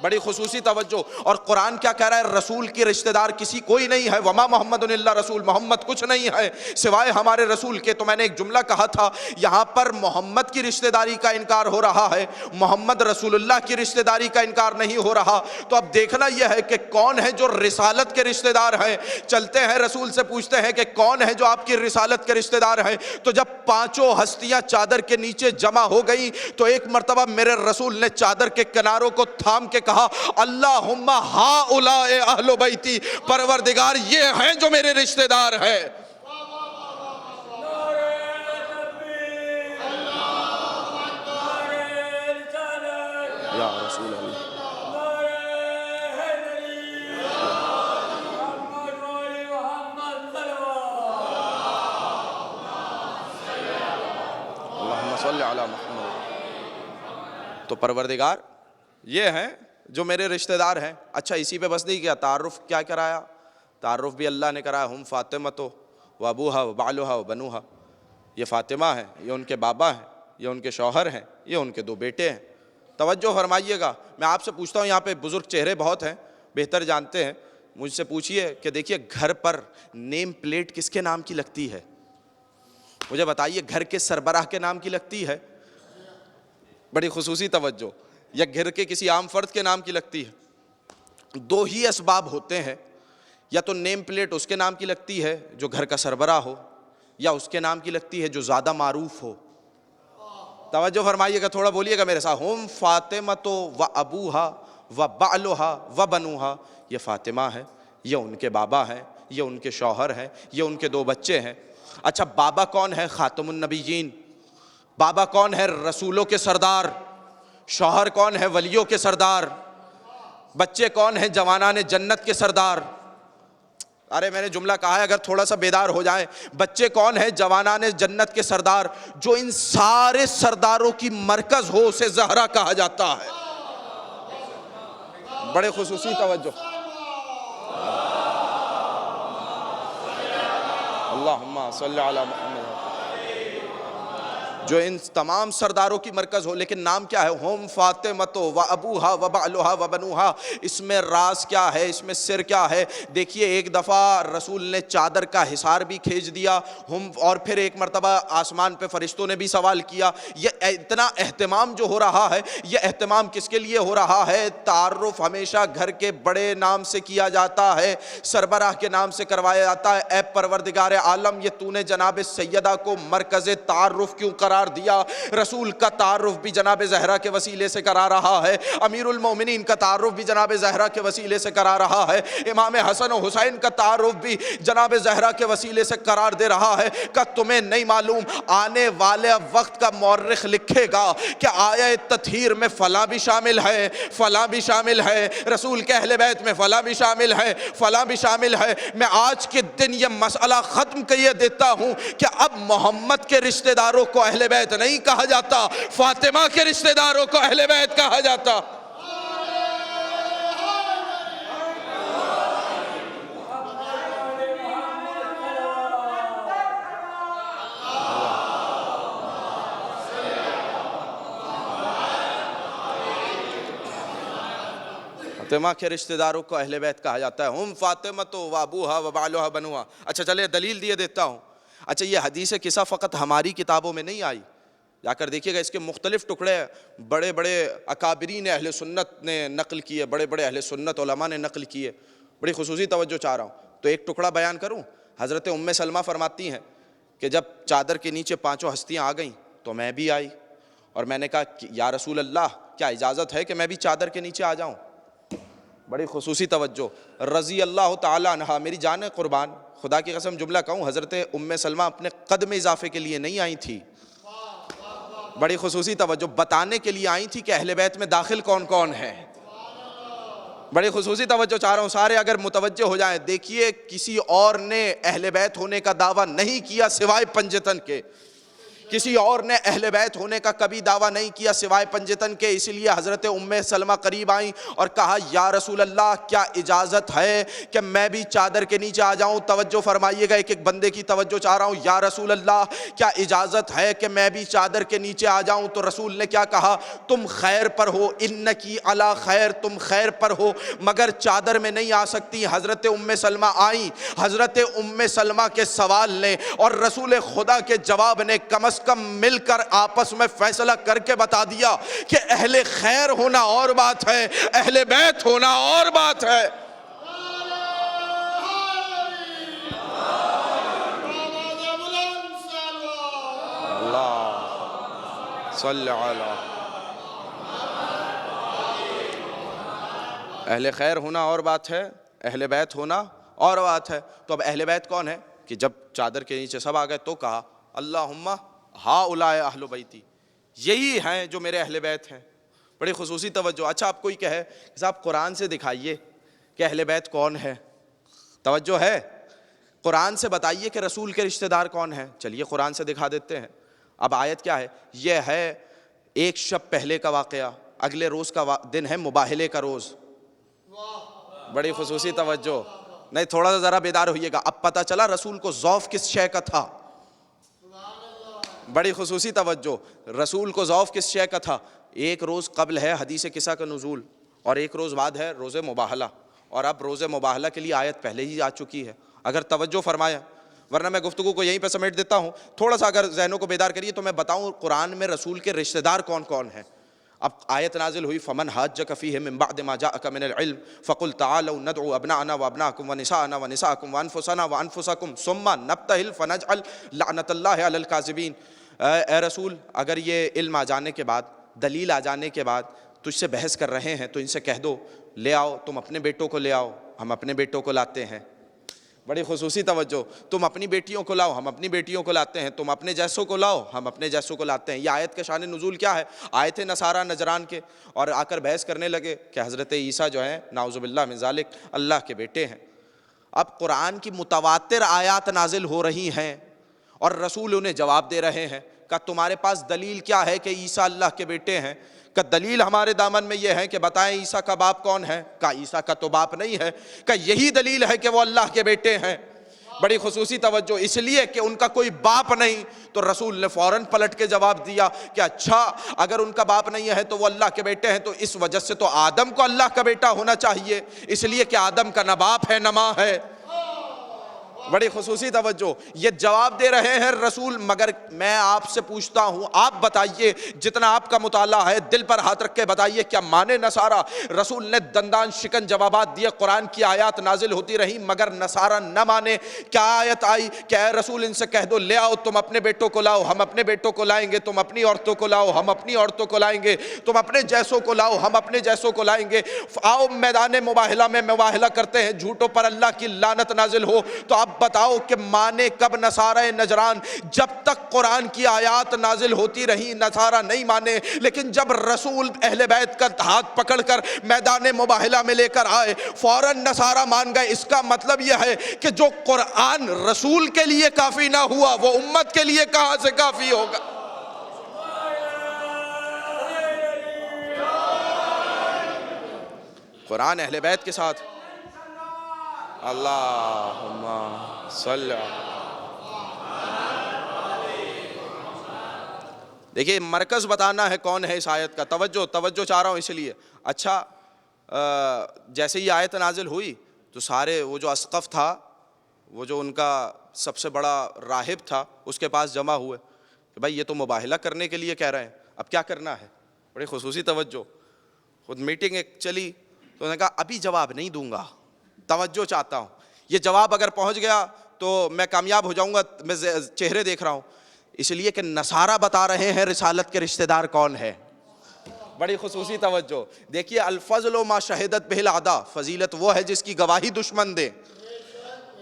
بڑی خصوصی توجہ. اور قرآن کیا کہہ رہا ہے؟ رسول کی رشتہ دار کسی کوئی نہیں ہے. وما محمد الا رسول، محمد کچھ نہیں ہے سوائے ہمارے رسول کے. تو میں نے ایک جملہ کہا تھا، یہاں پر محمد کی رشتہ داری کا انکار ہو رہا ہے، محمد رسول اللہ کی رشتہ داری کا انکار نہیں ہو رہا. تو اب دیکھنا یہ ہے کہ کون ہے جو رسالت کے رشتہ دار ہیں. چلتے ہیں رسول سے پوچھتے ہیں کہ کون ہے جو آپ کی رسالت کے رشتہ دار ہیں. تو جب پانچوں ہستیاں چادر کے نیچے جمع ہو گئی تو ایک مرتبہ میرے رسول نے چادر کے کناروں کو تھام کے کہا، اللہم ہؤلاء اہل بیتی، پروردگار یہ ہیں جو میرے رشتہ دار ہیں. یا رسول اللہ. اللہم صلی علی محمد. تو پروردگار یہ ہیں جو میرے رشتہ دار ہیں. اچھا اسی پہ بس نہیں کیا، تعارف کیا کرایا؟ تعارف بھی اللہ نے کرایا. ہم فاطمہ و ابوہا و بعلہا و بنوہا، یہ فاطمہ ہیں، یہ ان کے بابا ہیں، یہ ان کے شوہر ہیں، یہ ان کے 2 بیٹے ہیں. توجہ فرمائیے گا. میں آپ سے پوچھتا ہوں، یہاں پہ بزرگ چہرے بہت ہیں، بہتر جانتے ہیں. مجھ سے پوچھئے کہ دیکھیے گھر پر نیم پلیٹ کس کے نام کی لگتی ہے؟ مجھے بتائیے. گھر کے سربراہ کے نام کی لگتی ہے؟ بڑی خصوصی توجہ. یا گھر کے کسی عام فرد کے نام کی لگتی ہے؟ 2 ہی اسباب ہوتے ہیں، یا تو نیم پلیٹ اس کے نام کی لگتی ہے جو گھر کا سربراہ ہو، یا اس کے نام کی لگتی ہے جو زیادہ معروف ہو. توجہ فرمائیے گا، تھوڑا بولیے گا میرے ساتھ. ہم فاطمہ و ابوہا و بعلہا و بنوہا، یہ فاطمہ ہے، یہ ان کے بابا ہیں، یہ ان کے شوہر ہیں، یہ ان کے 2 بچے ہیں. اچھا بابا کون ہے؟ خاتم النبیین. بابا کون ہے؟ رسولوں کے سردار. شوہر کون ہے؟ ولیوں کے سردار. بچے کون ہیں؟ جوانان جنت کے سردار. ارے میں نے جملہ کہا ہے، اگر تھوڑا سا بیدار ہو جائیں. بچے کون ہیں؟ جوانان جنت کے سردار. جو ان سارے سرداروں کی مرکز ہو اسے زہرا کہا جاتا ہے. بڑے خصوصی توجہ. اللہم صلی علی محمد. جو ان تمام سرداروں کی مرکز ہو. لیکن نام کیا ہے؟ ہم فاطمہ و ابوہا و بعلہا و بنوہا. اس میں راز کیا ہے؟ اس میں سر کیا ہے؟ دیکھیے ایک دفعہ رسول نے چادر کا حصار بھی کھینچ دیا، اور پھر ایک مرتبہ آسمان پہ فرشتوں نے بھی سوال کیا. یہ اتنا اہتمام جو ہو رہا ہے، یہ اہتمام کس کے لیے ہو رہا ہے؟ تعارف ہمیشہ گھر کے بڑے نام سے کیا جاتا ہے، سربراہ کے نام سے کروایا جاتا ہے. اے پروردگار عالم، یہ تو نے جناب سیدہ کو مرکز تعارف کیوں قرار دیا؟ رسول کا تعارف بھی جناب زہرا کے وسیلے سے کرا رہا ہے، امیر المومنین کا تعارف بھی جناب زہرا کے وسیلے سے کرا رہا ہے، امام حسن و حسین کا تعارف بھی جناب زہرا کے وسیلے سے قرار دے رہا ہے. کہ تمہیں نہیں معلوم آنے والے وقت کا مورخ لکھے گا کہ آیہ تطہیر میں فلاں بھی شامل ہے، فلاں بھی شامل ہے، رسول کے اہل بیت میں فلاں بھی شامل ہے، فلاں بھی شامل ہے. میں آج کے دن یہ مسئلہ ختم کیے دیتا ہوں کہ اب محمد کے رشتہ داروں کو اہل بیت نہیں کہا جاتا، فاطمہ کے رشتہ داروں کو اہل بیت کہا جاتا. فاطمہ کے رشتہ داروں کو اہل بیت کہا جاتا ہے. ہم فاطمہ و ابوہا و بعلہا بنوہا. اچھا چلے دلیل دیے دیتا ہوں. اچھا یہ حدیث قصہ فقط ہماری کتابوں میں نہیں آئی، جا کر دیکھیے گا اس کے مختلف ٹکڑے بڑے بڑے اکابرین اہل سنت نے نقل کیے، بڑے بڑے اہل سنت علماء نے نقل کیے. بڑی خصوصی توجہ چاہ رہا ہوں. تو ایک ٹکڑا بیان کروں. حضرت ام سلمہ فرماتی ہیں کہ جب چادر کے نیچے 5 ہستیاں آ گئیں تو میں بھی آئی، اور میں نے کہا کہ یا رسول اللہ کیا اجازت ہے کہ میں بھی چادر کے نیچے آ جاؤں؟ بڑی خصوصی توجہ. رضی اللہ تعالی عنہا، میری جان قربان، خدا کی قسم جملہ کہوں، حضرت ام سلمہ اپنے قد میں اضافے کے لیے نہیں آئی تھی. بڑی خصوصی توجہ، بتانے کے لیے آئی تھی کہ اہل بیت میں داخل کون کون ہے. بڑی خصوصی توجہ چاہ رہا ہوں، سارے اگر متوجہ ہو جائیں. دیکھیے کسی اور نے اہل بیت ہونے کا دعویٰ نہیں کیا سوائے پنجتن کے. کسی اور نے اہل بیت ہونے کا کبھی دعویٰ نہیں کیا سوائے پنجتن کے، اس لیے حضرت ام سلمہ قریب آئیں اور کہا یا رسول اللہ کیا اجازت ہے کہ میں بھی چادر کے نیچے آ جاؤں؟ توجہ فرمائیے گا، ایک ایک بندے کی توجہ چاہ رہا ہوں، یا رسول اللہ کیا اجازت ہے کہ میں بھی چادر کے نیچے آ جاؤں؟ تو رسول نے کیا کہا؟ تم خیر پر ہو، انکی علی خیر، تم خیر پر ہو، مگر چادر میں نہیں آ سکتی۔ حضرت ام سلمہ آئیں، حضرت ام سلمہ کے سوال نے اور رسول خدا کے جواب نے کم از کم مل کر آپس میں فیصلہ کر کے بتا دیا کہ اہل خیر ہونا اور بات ہے، اہل بیت ہونا اور بات ہے۔ اللہ صلی علی اہل خیر ہونا اور بات ہے، اہل بیت ہونا اور بات ہے۔ تو اب اہل بیت کون ہے کہ جب چادر کے نیچے سب آ گئے تو کہا اللہم ہؤلاء اہل بیتی، یہی ہیں جو میرے اہل بیت ہیں۔ بڑی خصوصی توجہ۔ اچھا آپ کوئی کہے صاحب قرآن سے دکھائیے کہ اہل بیت کون ہے، توجہ ہے؟ قرآن سے بتائیے کہ رسول کے رشتہ دار کون ہیں۔ چلیے قرآن سے دکھا دیتے ہیں۔ اب آیت کیا ہے؟ یہ ہے ایک شب پہلے کا واقعہ، اگلے روز کا دن ہے مباہلے کا روز۔ بڑی خصوصی توجہ، نہیں تھوڑا سا ذرا بیدار ہوئیے گا۔ اب پتہ چلا رسول کو ذوف کس شے کا تھا۔ بڑی خصوصی توجہ، رسول کو ذوف کس شے کا تھا؟ ایک روز قبل ہے حدیث کسا کا نزول اور ایک روز بعد ہے روز مباہلہ، اور اب روز مباہلہ کے لیے آیت پہلے ہی آ چکی ہے، اگر توجہ فرمایا، ورنہ میں گفتگو کو یہیں پہ سمیٹ دیتا ہوں۔ تھوڑا سا اگر ذہنوں کو بیدار کریے تو میں بتاؤں قرآن میں رسول کے رشتہ دار کون کون ہیں۔ اب آیت نازل ہوئی فمن حاجک فیہ من بعد ما جاءک من العلم فقل تعالوا ندعو ابناءنا وابناءکم ونساءنا ونساءکم وانفسنا وانفسکم ثم نبتہل فنجعل لعنت اللہ علی الکاذبین۔ اے رسول اگر یہ علم آ جانے کے بعد، دلیل آ جانے کے بعد تجھ سے بحث کر رہے ہیں تو ان سے کہہ دو لے آؤ، تم اپنے بیٹوں کو لے آؤ، ہم اپنے بیٹوں کو لاتے ہیں۔ بڑی خصوصی توجہ، تم اپنی بیٹیوں کو لاؤ، ہم اپنی بیٹیوں کو لاتے ہیں، تم اپنے جیسوں کو لاؤ، ہم اپنے جیسوں کو لاتے ہیں۔ یہ آیت کا شان نزول کیا ہے؟ آئے تھے نصارہ نجران کے اور آ کر بحث کرنے لگے کہ حضرت عیسیٰ جو ہیں نعوذ باللہ من ذالک اللہ کے بیٹے ہیں۔ اب قرآن کی متواتر آیات نازل ہو رہی ہیں اور رسول انہیں جواب دے رہے ہیں کہ تمہارے پاس دلیل کیا ہے کہ عیسیٰ اللہ کے بیٹے ہیں؟ کہ دلیل ہمارے دامن میں یہ ہے کہ بتائیں عیسیٰ کا باپ کون ہے؟ کہ عیسیٰ کا تو باپ نہیں ہے، کہ یہی دلیل ہے کہ وہ اللہ کے بیٹے ہیں۔ بڑی خصوصی توجہ، اس لیے کہ ان کا کوئی باپ نہیں تو رسول نے فوراً پلٹ کے جواب دیا کہ اچھا اگر ان کا باپ نہیں ہے تو وہ اللہ کے بیٹے ہیں تو اس وجہ سے تو آدم کو اللہ کا بیٹا ہونا چاہیے، اس لیے کہ آدم کا نہ باپ ہے نہ ماں ہے۔ بڑی خصوصی توجہ، یہ جواب دے رہے ہیں رسول، مگر میں آپ سے پوچھتا ہوں آپ بتائیے، جتنا آپ کا مطالعہ ہے دل پر ہاتھ رکھ کے بتائیے کیا مانے نصارہ؟ رسول نے دندان شکن جوابات دیے، قرآن کی آیات نازل ہوتی رہی مگر نصارہ نہ مانے۔ کیا آیت آئی کہ اے رسول ان سے کہہ دو لے آؤ، تم اپنے بیٹوں کو لاؤ، ہم اپنے بیٹوں کو لائیں گے، تم اپنی عورتوں کو لاؤ، ہم اپنی عورتوں کو لائیں گے، تم اپنے جیسوں کو لاؤ، ہم اپنے جیسوں کو لائیں گے، آؤ میدان مباہلہ میں مباہلہ کرتے ہیں، جھوٹوں پر اللہ کی لعنت نازل ہو۔ تو اب بتاؤ کہ مانے کب نصارہ نجران؟ جب تک قرآن کی آیات نازل ہوتی رہی نصارہ نہیں مانے، لیکن جب رسول اہل بیت کا ہاتھ پکڑ کر میدان مباہلہ میں لے کر آئے فوراً نصارہ مان گئے۔ اس کا مطلب یہ ہے کہ جو قرآن رسول کے لیے کافی نہ ہوا وہ امت کے لیے کہاں سے کافی ہوگا؟ قرآن اہل بیت کے ساتھ اللہم صلی۔ دیکھیے مرکز بتانا ہے کون ہے اس آیت کا، توجہ چاہ رہا ہوں اس لیے۔ اچھا جیسے یہ آیت نازل ہوئی تو سارے وہ جو اسقف تھا، وہ جو ان کا سب سے بڑا راہب تھا، اس کے پاس جمع ہوئے کہ بھائی یہ تو مباہلہ کرنے کے لیے کہہ رہے ہیں، اب کیا کرنا ہے؟ بڑی خصوصی توجہ، خود میٹنگ ایک چلی تو انہوں نے کہا ابھی جواب نہیں دوں گا، توجہ چاہتا ہوں، یہ جواب اگر پہنچ گیا تو میں کامیاب ہو جاؤں گا، میں چہرے دیکھ رہا ہوں، اس لیے کہ نصارہ بتا رہے ہیں رسالت کے رشتہ دار کون ہے۔ بڑی خصوصی توجہ دیکھیے، الفضل ما شہدت بہ الاعداء، فضیلت وہ ہے جس کی گواہی دشمن دے۔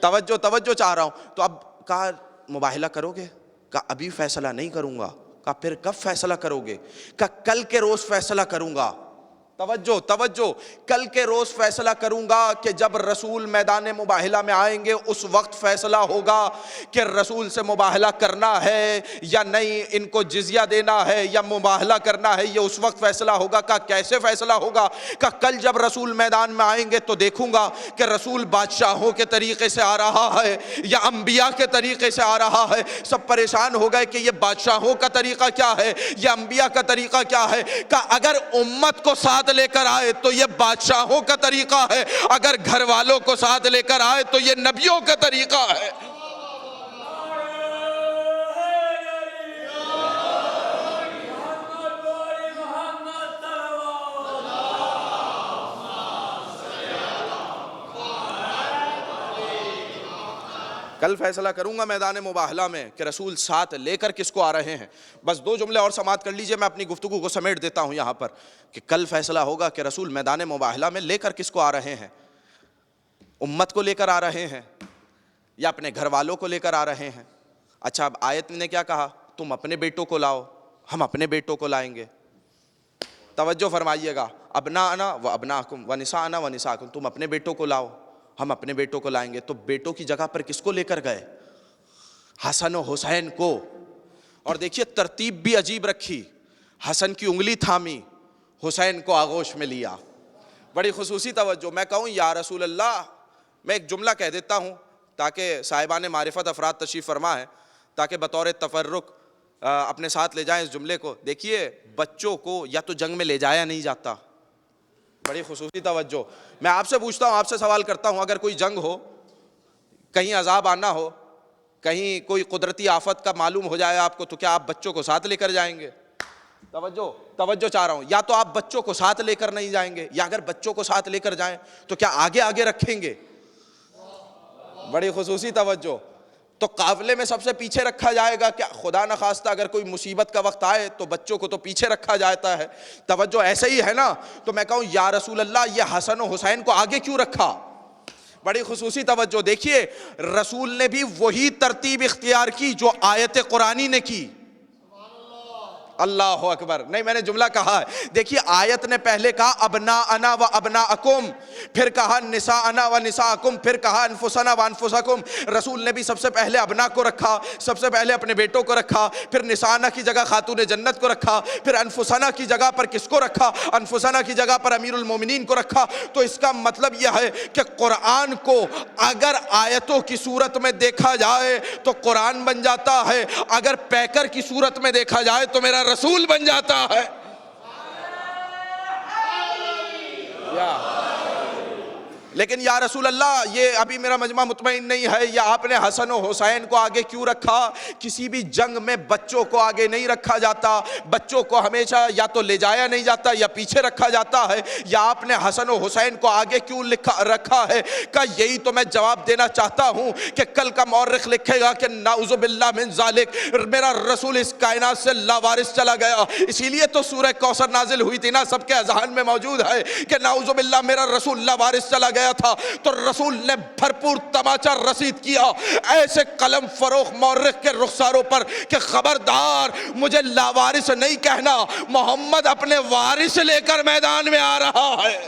توجہ چاہ رہا ہوں۔ تو اب کہا مباہلہ کرو گے؟ کہا ابھی فیصلہ نہیں کروں گا۔ کہا پھر کب فیصلہ کرو گے؟ کہا کل کے روز فیصلہ کروں گا۔ توجہ توجہ، کل کے روز فیصلہ کروں گا کہ جب رسول میدان مباہلہ میں آئیں گے اس وقت فیصلہ ہوگا کہ رسول سے مباہلہ کرنا ہے یا نہیں، ان کو جزیہ دینا ہے یا مباہلہ کرنا ہے، یہ اس وقت فیصلہ ہوگا۔ کہ کیسے فیصلہ ہوگا؟ کہ کل جب رسول میدان میں آئیں گے تو دیکھوں گا کہ رسول بادشاہوں کے طریقے سے آ رہا ہے یا انبیاء کے طریقے سے آ رہا ہے۔ سب پریشان ہو گئے کہ یہ بادشاہوں کا طریقہ کیا ہے، یہ انبیاء کا طریقہ کیا ہے؟ کہ اگر امت کو ساتھ لے کر آئے تو یہ بادشاہوں کا طریقہ ہے، اگر گھر والوں کو ساتھ لے کر آئے تو یہ نبیوں کا طریقہ ہے۔ کل فیصلہ کروں گا میدان مباہلہ میں کہ رسول ساتھ لے کر کس کو آ رہے ہیں۔ بس 2 جملے اور سماعت کر لیجئے، میں اپنی گفتگو کو سمیٹ دیتا ہوں یہاں پر، کہ کل فیصلہ ہوگا کہ رسول میدان مباہلہ میں لے کر کس کو آ رہے ہیں، امت کو لے کر آ رہے ہیں یا اپنے گھر والوں کو لے کر آ رہے ہیں۔ اچھا، اب آیت نے کیا کہا؟ تم اپنے بیٹوں کو لاؤ، ہم اپنے بیٹوں کو لائیں گے۔ توجہ فرمائیے گا، ابناءنا و ابناءکم و نساءنا و نساءکم، تم اپنے بیٹوں کو لاؤ، ہم اپنے بیٹوں کو لائیں گے۔ تو بیٹوں کی جگہ پر کس کو لے کر گئے؟ حسن و حسین کو۔ اور دیکھیے ترتیب بھی عجیب رکھی، حسن کی انگلی تھامی، حسین کو آغوش میں لیا۔ بڑی خصوصی توجہ۔ میں کہوں یا رسول اللہ، میں ایک جملہ کہہ دیتا ہوں تاکہ صاحبان معرفت افراد تشریف فرما ہے، تاکہ بطور تفرق اپنے ساتھ لے جائیں اس جملے کو۔ دیکھیے بچوں کو یا تو جنگ میں لے جایا نہیں جاتا، بڑی خصوصی توجہ۔ میں آپ سے پوچھتا ہوں، آپ سے سوال کرتا ہوں، اگر کوئی جنگ ہو، کہیں عذاب آنا ہو، کہیں کوئی قدرتی آفت کا معلوم ہو جائے آپ کو، تو کیا آپ بچوں کو ساتھ لے کر جائیں گے؟ توجہ چاہ رہا ہوں، یا تو آپ بچوں کو ساتھ لے کر نہیں جائیں گے، یا اگر بچوں کو ساتھ لے کر جائیں تو کیا آگے آگے رکھیں گے؟ بڑی خصوصی توجہ۔ تو قافلے میں سب سے پیچھے رکھا جائے گا کیا؟ خدا نخواستہ اگر کوئی مصیبت کا وقت آئے تو بچوں کو تو پیچھے رکھا جاتا ہے۔ توجہ ایسے ہی ہے نا؟ تو میں کہوں یا رسول اللہ، یہ حسن و حسین کو آگے کیوں رکھا؟ بڑی خصوصی توجہ۔ دیکھیے رسول نے بھی وہی ترتیب اختیار کی جو آیت قرآنی نے کی۔ اللہ اکبر، نہیں میں نے جملہ کہا ہے۔ دیکھیے آیت نے پہلے کہا ابناءنا و ابناءکم، پھر کہا نساءنا و نساءکم، پھر کہا انفسنا و انفسکم۔ رسول نے بھی سب سے پہلے ابنا کو رکھا، سب سے پہلے اپنے بیٹوں کو رکھا، پھر نساءنا کی جگہ خاتون جنت کو رکھا، پھر انفسنا کی جگہ پر کس کو رکھا؟ انفسنا کی جگہ پر امیر المومنین کو رکھا۔ تو اس کا مطلب یہ ہے کہ قرآن کو اگر آیتوں کی صورت میں دیکھا جائے تو قرآن بن جاتا ہے، اگر پیکر کی صورت میں دیکھا جائے تو میرا رسول بن جاتا ہے۔ لیکن یا رسول اللہ، یہ ابھی میرا مجمع مطمئن نہیں ہے، یا آپ نے حسن و حسین کو آگے کیوں رکھا؟ کسی بھی جنگ میں بچوں کو آگے نہیں رکھا جاتا، بچوں کو ہمیشہ یا تو لے جایا نہیں جاتا یا پیچھے رکھا جاتا ہے۔ یا آپ نے حسن و حسین کو آگے کیوں رکھا ہے؟ کہ یہی تو میں جواب دینا چاہتا ہوں کہ کل کا مورخ لکھے گا کہ نعوذ باللہ من ذالک، میرا رسول اس کائنات سے لاوارث چلا گیا۔ اسی لیے تو سورہ کوثر نازل ہوئی تھی نا، سب کے اذہان میں موجود ہے کہ نعوذ باللہ میرا رسول لاوارث چلا گیا تھا، تو رسول نے بھرپور تماچا رسید کیا ایسے قلم فروخ مورخ کے رخساروں پر کہ خبردار، مجھے لاوارث نہیں کہنا، محمد اپنے وارث لے کر میدان میں آ رہا ہے۔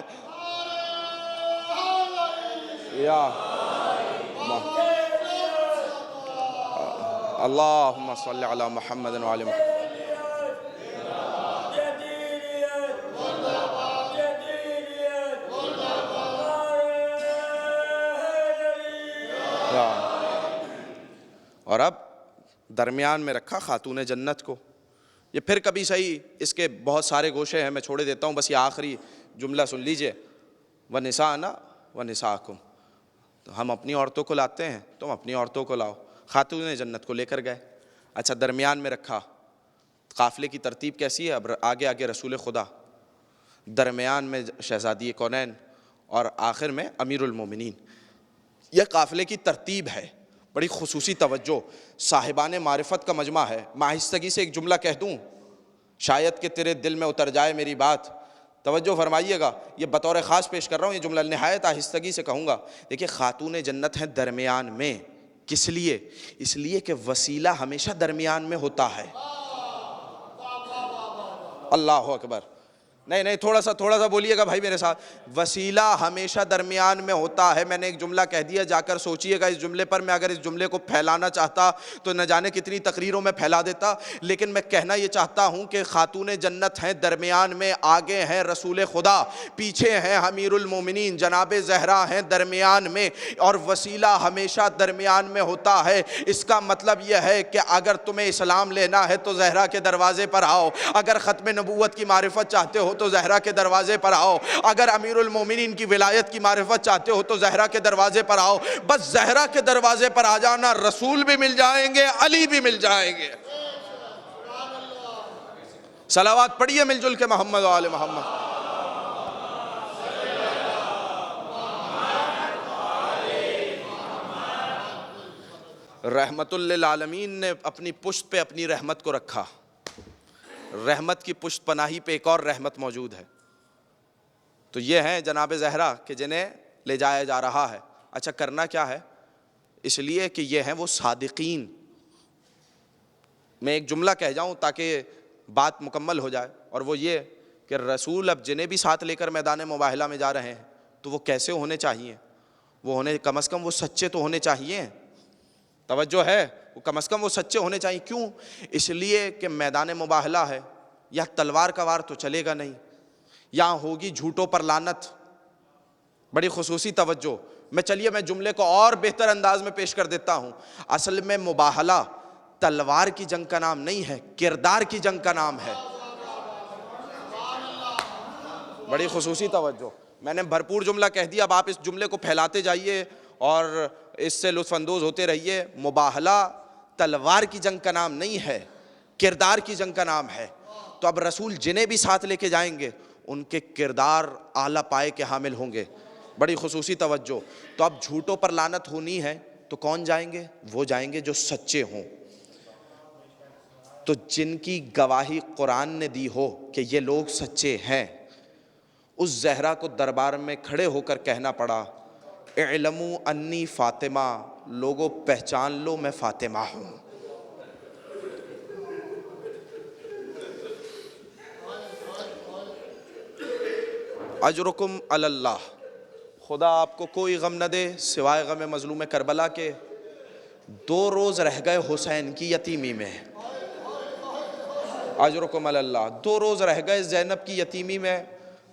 یا اللہم صلی علی محمد وعلی محمد۔ اور اب درمیان میں رکھا خاتون جنت کو۔ یہ پھر کبھی صحیح، اس کے بہت سارے گوشے ہیں، میں چھوڑے دیتا ہوں، بس یہ آخری جملہ سن لیجئے، وَنِسَاءَنَا وَنِسَاءَکُمْ، تو ہم اپنی عورتوں کو لاتے ہیں، تم اپنی عورتوں کو لاؤ۔ خاتون جنت کو لے کر گئے۔ اچھا درمیان میں رکھا، قافلے کی ترتیب کیسی ہے؟ اب آگے آگے رسول خدا، درمیان میں شہزادی کونین، اور آخر میں امیر المومنین۔ یہ قافلے کی ترتیب ہے۔ بڑی خصوصی توجہ، صاحبان معرفت کا مجمع ہے۔ میں آہستگی سے ایک جملہ کہہ دوں، شاید کہ تیرے دل میں اتر جائے میری بات، توجہ فرمائیے گا، یہ بطور خاص پیش کر رہا ہوں، یہ جملہ نہایت آہستگی سے کہوں گا۔ دیکھیں خاتون جنت ہیں درمیان میں، کس لیے؟ اس لیے کہ وسیلہ ہمیشہ درمیان میں ہوتا ہے۔ اللہ اکبر۔ نہیں تھوڑا سا بولیے گا بھائی میرے ساتھ. وسیلہ ہمیشہ درمیان میں ہوتا ہے. میں نے ایک جملہ کہہ دیا, جا کر سوچئے گا اس جملے پر. میں اگر اس جملے کو پھیلانا چاہتا تو نہ جانے کتنی تقریروں میں پھیلا دیتا, لیکن میں کہنا یہ چاہتا ہوں کہ خاتون جنت ہیں درمیان میں, آگے ہیں رسول خدا, پیچھے ہیں امیر المومنین جناب زہرا ہیں درمیان میں, اور وسیلہ ہمیشہ درمیان میں ہوتا ہے. اس کا مطلب یہ ہے کہ اگر تمہیں اسلام لینا ہے تو زہرا کے دروازے پر آؤ, اگر ختم نبوت کی معرفت چاہتے ہو تو زہرا کے دروازے پر آؤ, اگر امیر المومنین کی ولایت کی معرفت چاہتے ہو تو زہرا کے دروازے پر آؤ. بس زہرا کے دروازے پر آ جانا, رسول بھی مل جائیں گے, علی بھی مل جائیں گے. صلوات پڑھیے مل جل کے محمد و آل محمد. رحمت للعالمین نے اپنی پشت پہ اپنی رحمت کو رکھا. رحمت کی پشت پناہی پہ ایک اور رحمت موجود ہے. تو یہ ہیں جناب زہرا کہ جنہیں لے جایا جا رہا ہے. اچھا کرنا کیا ہے؟ اس لیے کہ یہ ہیں وہ صادقین. میں ایک جملہ کہہ جاؤں تاکہ بات مکمل ہو جائے, اور وہ یہ کہ رسول اب جنہیں بھی ساتھ لے کر میدان مباہلہ میں جا رہے ہیں تو وہ کیسے ہونے چاہیے؟ وہ ہونے کم از کم وہ سچے تو ہونے چاہیے. توجہ ہے, وہ کم از کم وہ سچے ہونے چاہیے. کیوں؟ اس لیے کہ میدان مباہلہ ہے, یا تلوار کا وار تو چلے گا نہیں, یہاں ہوگی جھوٹوں پر لعنت. بڑی خصوصی توجہ. چلیے میں جملے کو اور بہتر انداز میں پیش کر دیتا ہوں. اصل میں مباہلہ تلوار کی جنگ کا نام نہیں ہے, کردار کی جنگ کا نام ہے. بڑی خصوصی توجہ. میں نے بھرپور جملہ کہہ دیا, اب آپ اس جملے کو پھیلاتے جائیے اور اس سے لطف اندوز ہوتے رہیے. مباہلہ تلوار کی جنگ کا نام نہیں ہے, کردار کی جنگ کا نام ہے. تو اب رسول جنہیں بھی ساتھ لے کے جائیں گے ان کے کردار اعلیٰ پائے کے حامل ہوں گے. بڑی خصوصی توجہ. تو اب جھوٹوں پر لعنت ہونی ہے تو کون جائیں گے؟ وہ جائیں گے جو سچے ہوں. تو جن کی گواہی قرآن نے دی ہو کہ یہ لوگ سچے ہیں, اس زہرا کو دربار میں کھڑے ہو کر کہنا پڑا, اعلموا انی فاطمہ, لوگوں پہچان لو میں فاطمہ ہوں. اجرکم علی اللہ, خدا آپ کو کوئی غم نہ دے سوائے غم مظلوم کربلا کے. 2 روز رہ گئے حسین کی یتیمی میں. اجرکم علی اللہ. 2 روز رہ گئے زینب کی یتیمی میں.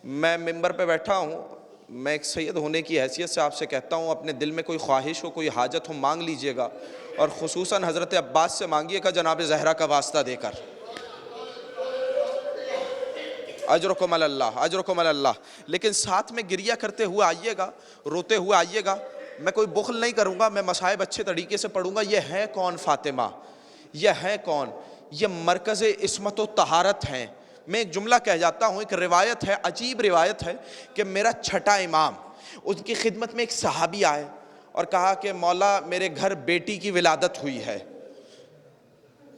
میں ممبر پہ بیٹھا ہوں, میں ایک سید ہونے کی حیثیت سے آپ سے کہتا ہوں, اپنے دل میں کوئی خواہش ہو, کوئی حاجت ہو, مانگ لیجئے گا, اور خصوصاً حضرت عباس سے مانگیے گا جناب زہرا کا واسطہ دے کر. اجرکم علی اللہ, اجرکم علی اللہ. لیکن ساتھ میں گریہ کرتے ہوئے آئیے گا, روتے ہوئے آئیے گا. میں کوئی بخل نہیں کروں گا, میں مصائب اچھے طریقے سے پڑھوں گا. یہ ہے کون فاطمہ؟ یہ ہے کون؟ یہ مرکز عصمت و طہارت ہیں. میں ایک جملہ کہہ جاتا ہوں, ایک روایت ہے, عجیب روایت ہے, کہ میرا چھٹا امام, ان کی خدمت میں ایک صحابی آئے اور کہا کہ مولا میرے گھر بیٹی کی ولادت ہوئی ہے.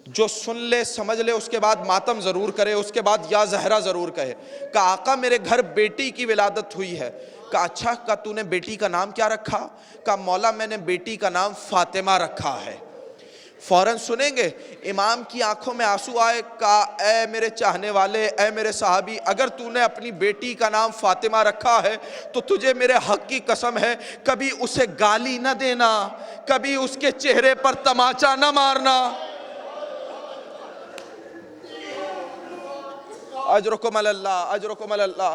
جو سن لے سمجھ لے, اس کے بعد ماتم ضرور کرے, اس کے بعد یا زہرا ضرور کہے. کہا آقا میرے گھر بیٹی کی ولادت ہوئی ہے. کہا اچھا, کہا تو نے بیٹی کا نام کیا رکھا؟ کہا مولا میں نے بیٹی کا نام فاطمہ رکھا ہے. فوراً سنیں گے امام کی آنکھوں میں آنسو آئے. کہا اے میرے چاہنے والے, اے میرے صحابی, اگر تو نے اپنی بیٹی کا نام فاطمہ رکھا ہے تو تجھے میرے حق کی قسم ہے کبھی اسے گالی نہ دینا, کبھی اس کے چہرے پر تماچا نہ مارنا. اجرکم علی اللہ, اجرکم علی اللہ.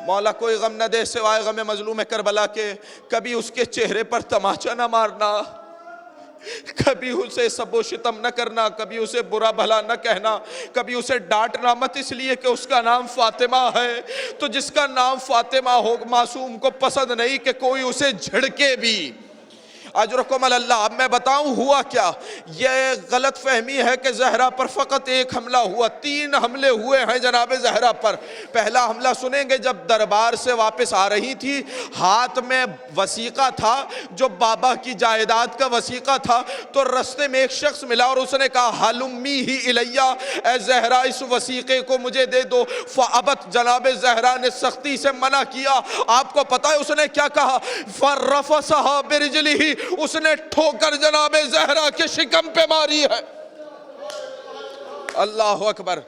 مولا کوئی غم نہ دے سوائے غم مظلوم کربلا کے, کبھی اس کے چہرے پر تماچا نہ مارنا, کبھی اسے سب و شتم نہ کرنا, کبھی اسے برا بھلا نہ کہنا, کبھی اسے ڈانٹنا مت, اس لیے کہ اس کا نام فاطمہ ہے. تو جس کا نام فاطمہ ہو, معصوم کو پسند نہیں کہ کوئی اسے جھڑکے بھی. اجرکم علی اللہ. اب میں بتاؤں ہوا کیا. یہ غلط فہمی ہے کہ زہرا پر فقط ایک حملہ ہوا, 3 حملے ہوئے ہیں جناب زہرا پر. پہلا حملہ سنیں گے, جب دربار سے واپس آ رہی تھی, ہاتھ میں وثیقہ تھا جو بابا کی جائیداد کا وثیقہ تھا. تو رستے میں ایک شخص ملا اور اس نے کہا حلمی ہی الیہ, اے زہرا اس وثیقے کو مجھے دے دو. فابت, جناب زہرا نے سختی سے منع کیا. آپ کو پتہ ہے اس نے کیا کہا؟ فرفسہا برجلہ, اس نے ٹھوکر جناب زہرا کے شکم پہ ماری ہے. اللہ اکبر.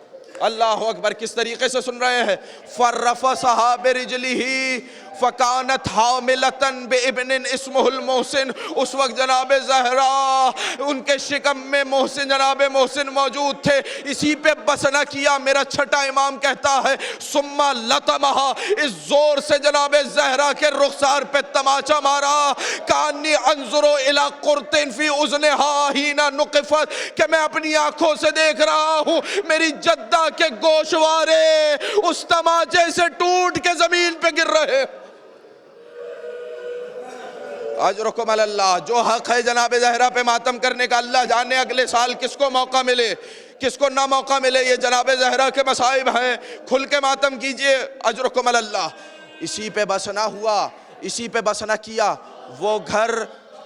اللہ اکبر، کس طریقے سے سن رہے ہیں؟ فرفسہا برجلہ فکانت حاملتن بابن اسمہ المحسن. اس وقت جناب زہرا ان کے شکم میں محسن، جناب محسن موجود تھے. اسی پہ بس نہ کیا، میرا چھٹا امام کہتا ہے ثم لطمہا، اس زور سے جناب زہرا کے رخسار پہ تماچا مارا. کانی انظر الی قرط فی اذنہا حین نقفت، کہ میں اپنی آنکھوں سے دیکھ رہا ہوں میری جدہ کے گوشوارے اس تماچے سے ٹوٹ کے زمین پہ گر رہے. اجرکم علی اللہ. جو حق ہے جناب زہرا پہ ماتم کرنے کا، اللہ جانے اگلے سال کس کو موقع ملے کس کو نہ موقع ملے. یہ جناب زہرا کے مصائب ہیں، کھل کے ماتم کیجئے. اجرکم علی اللہ. اسی پہ بس نہ ہوا، اسی پہ بس نہ کیا. وہ گھر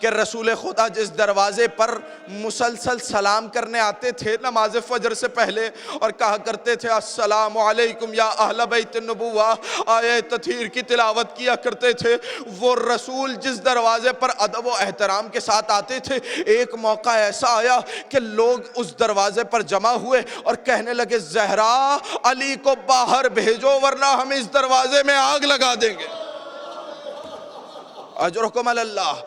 کہ رسول خدا جس دروازے پر مسلسل سلام کرنے آتے تھے نماز فجر سے پہلے اور کہا کرتے تھے السلام علیکم یا اہل بیت النبوہ، آیہ تطہیر کی تلاوت کیا کرتے تھے، وہ رسول جس دروازے پر ادب و احترام کے ساتھ آتے تھے، ایک موقع ایسا آیا کہ لوگ اس دروازے پر جمع ہوئے اور کہنے لگے زہرا علی کو باہر بھیجو ورنہ ہم اس دروازے میں آگ لگا دیں گے. اجرکم علی اللہ.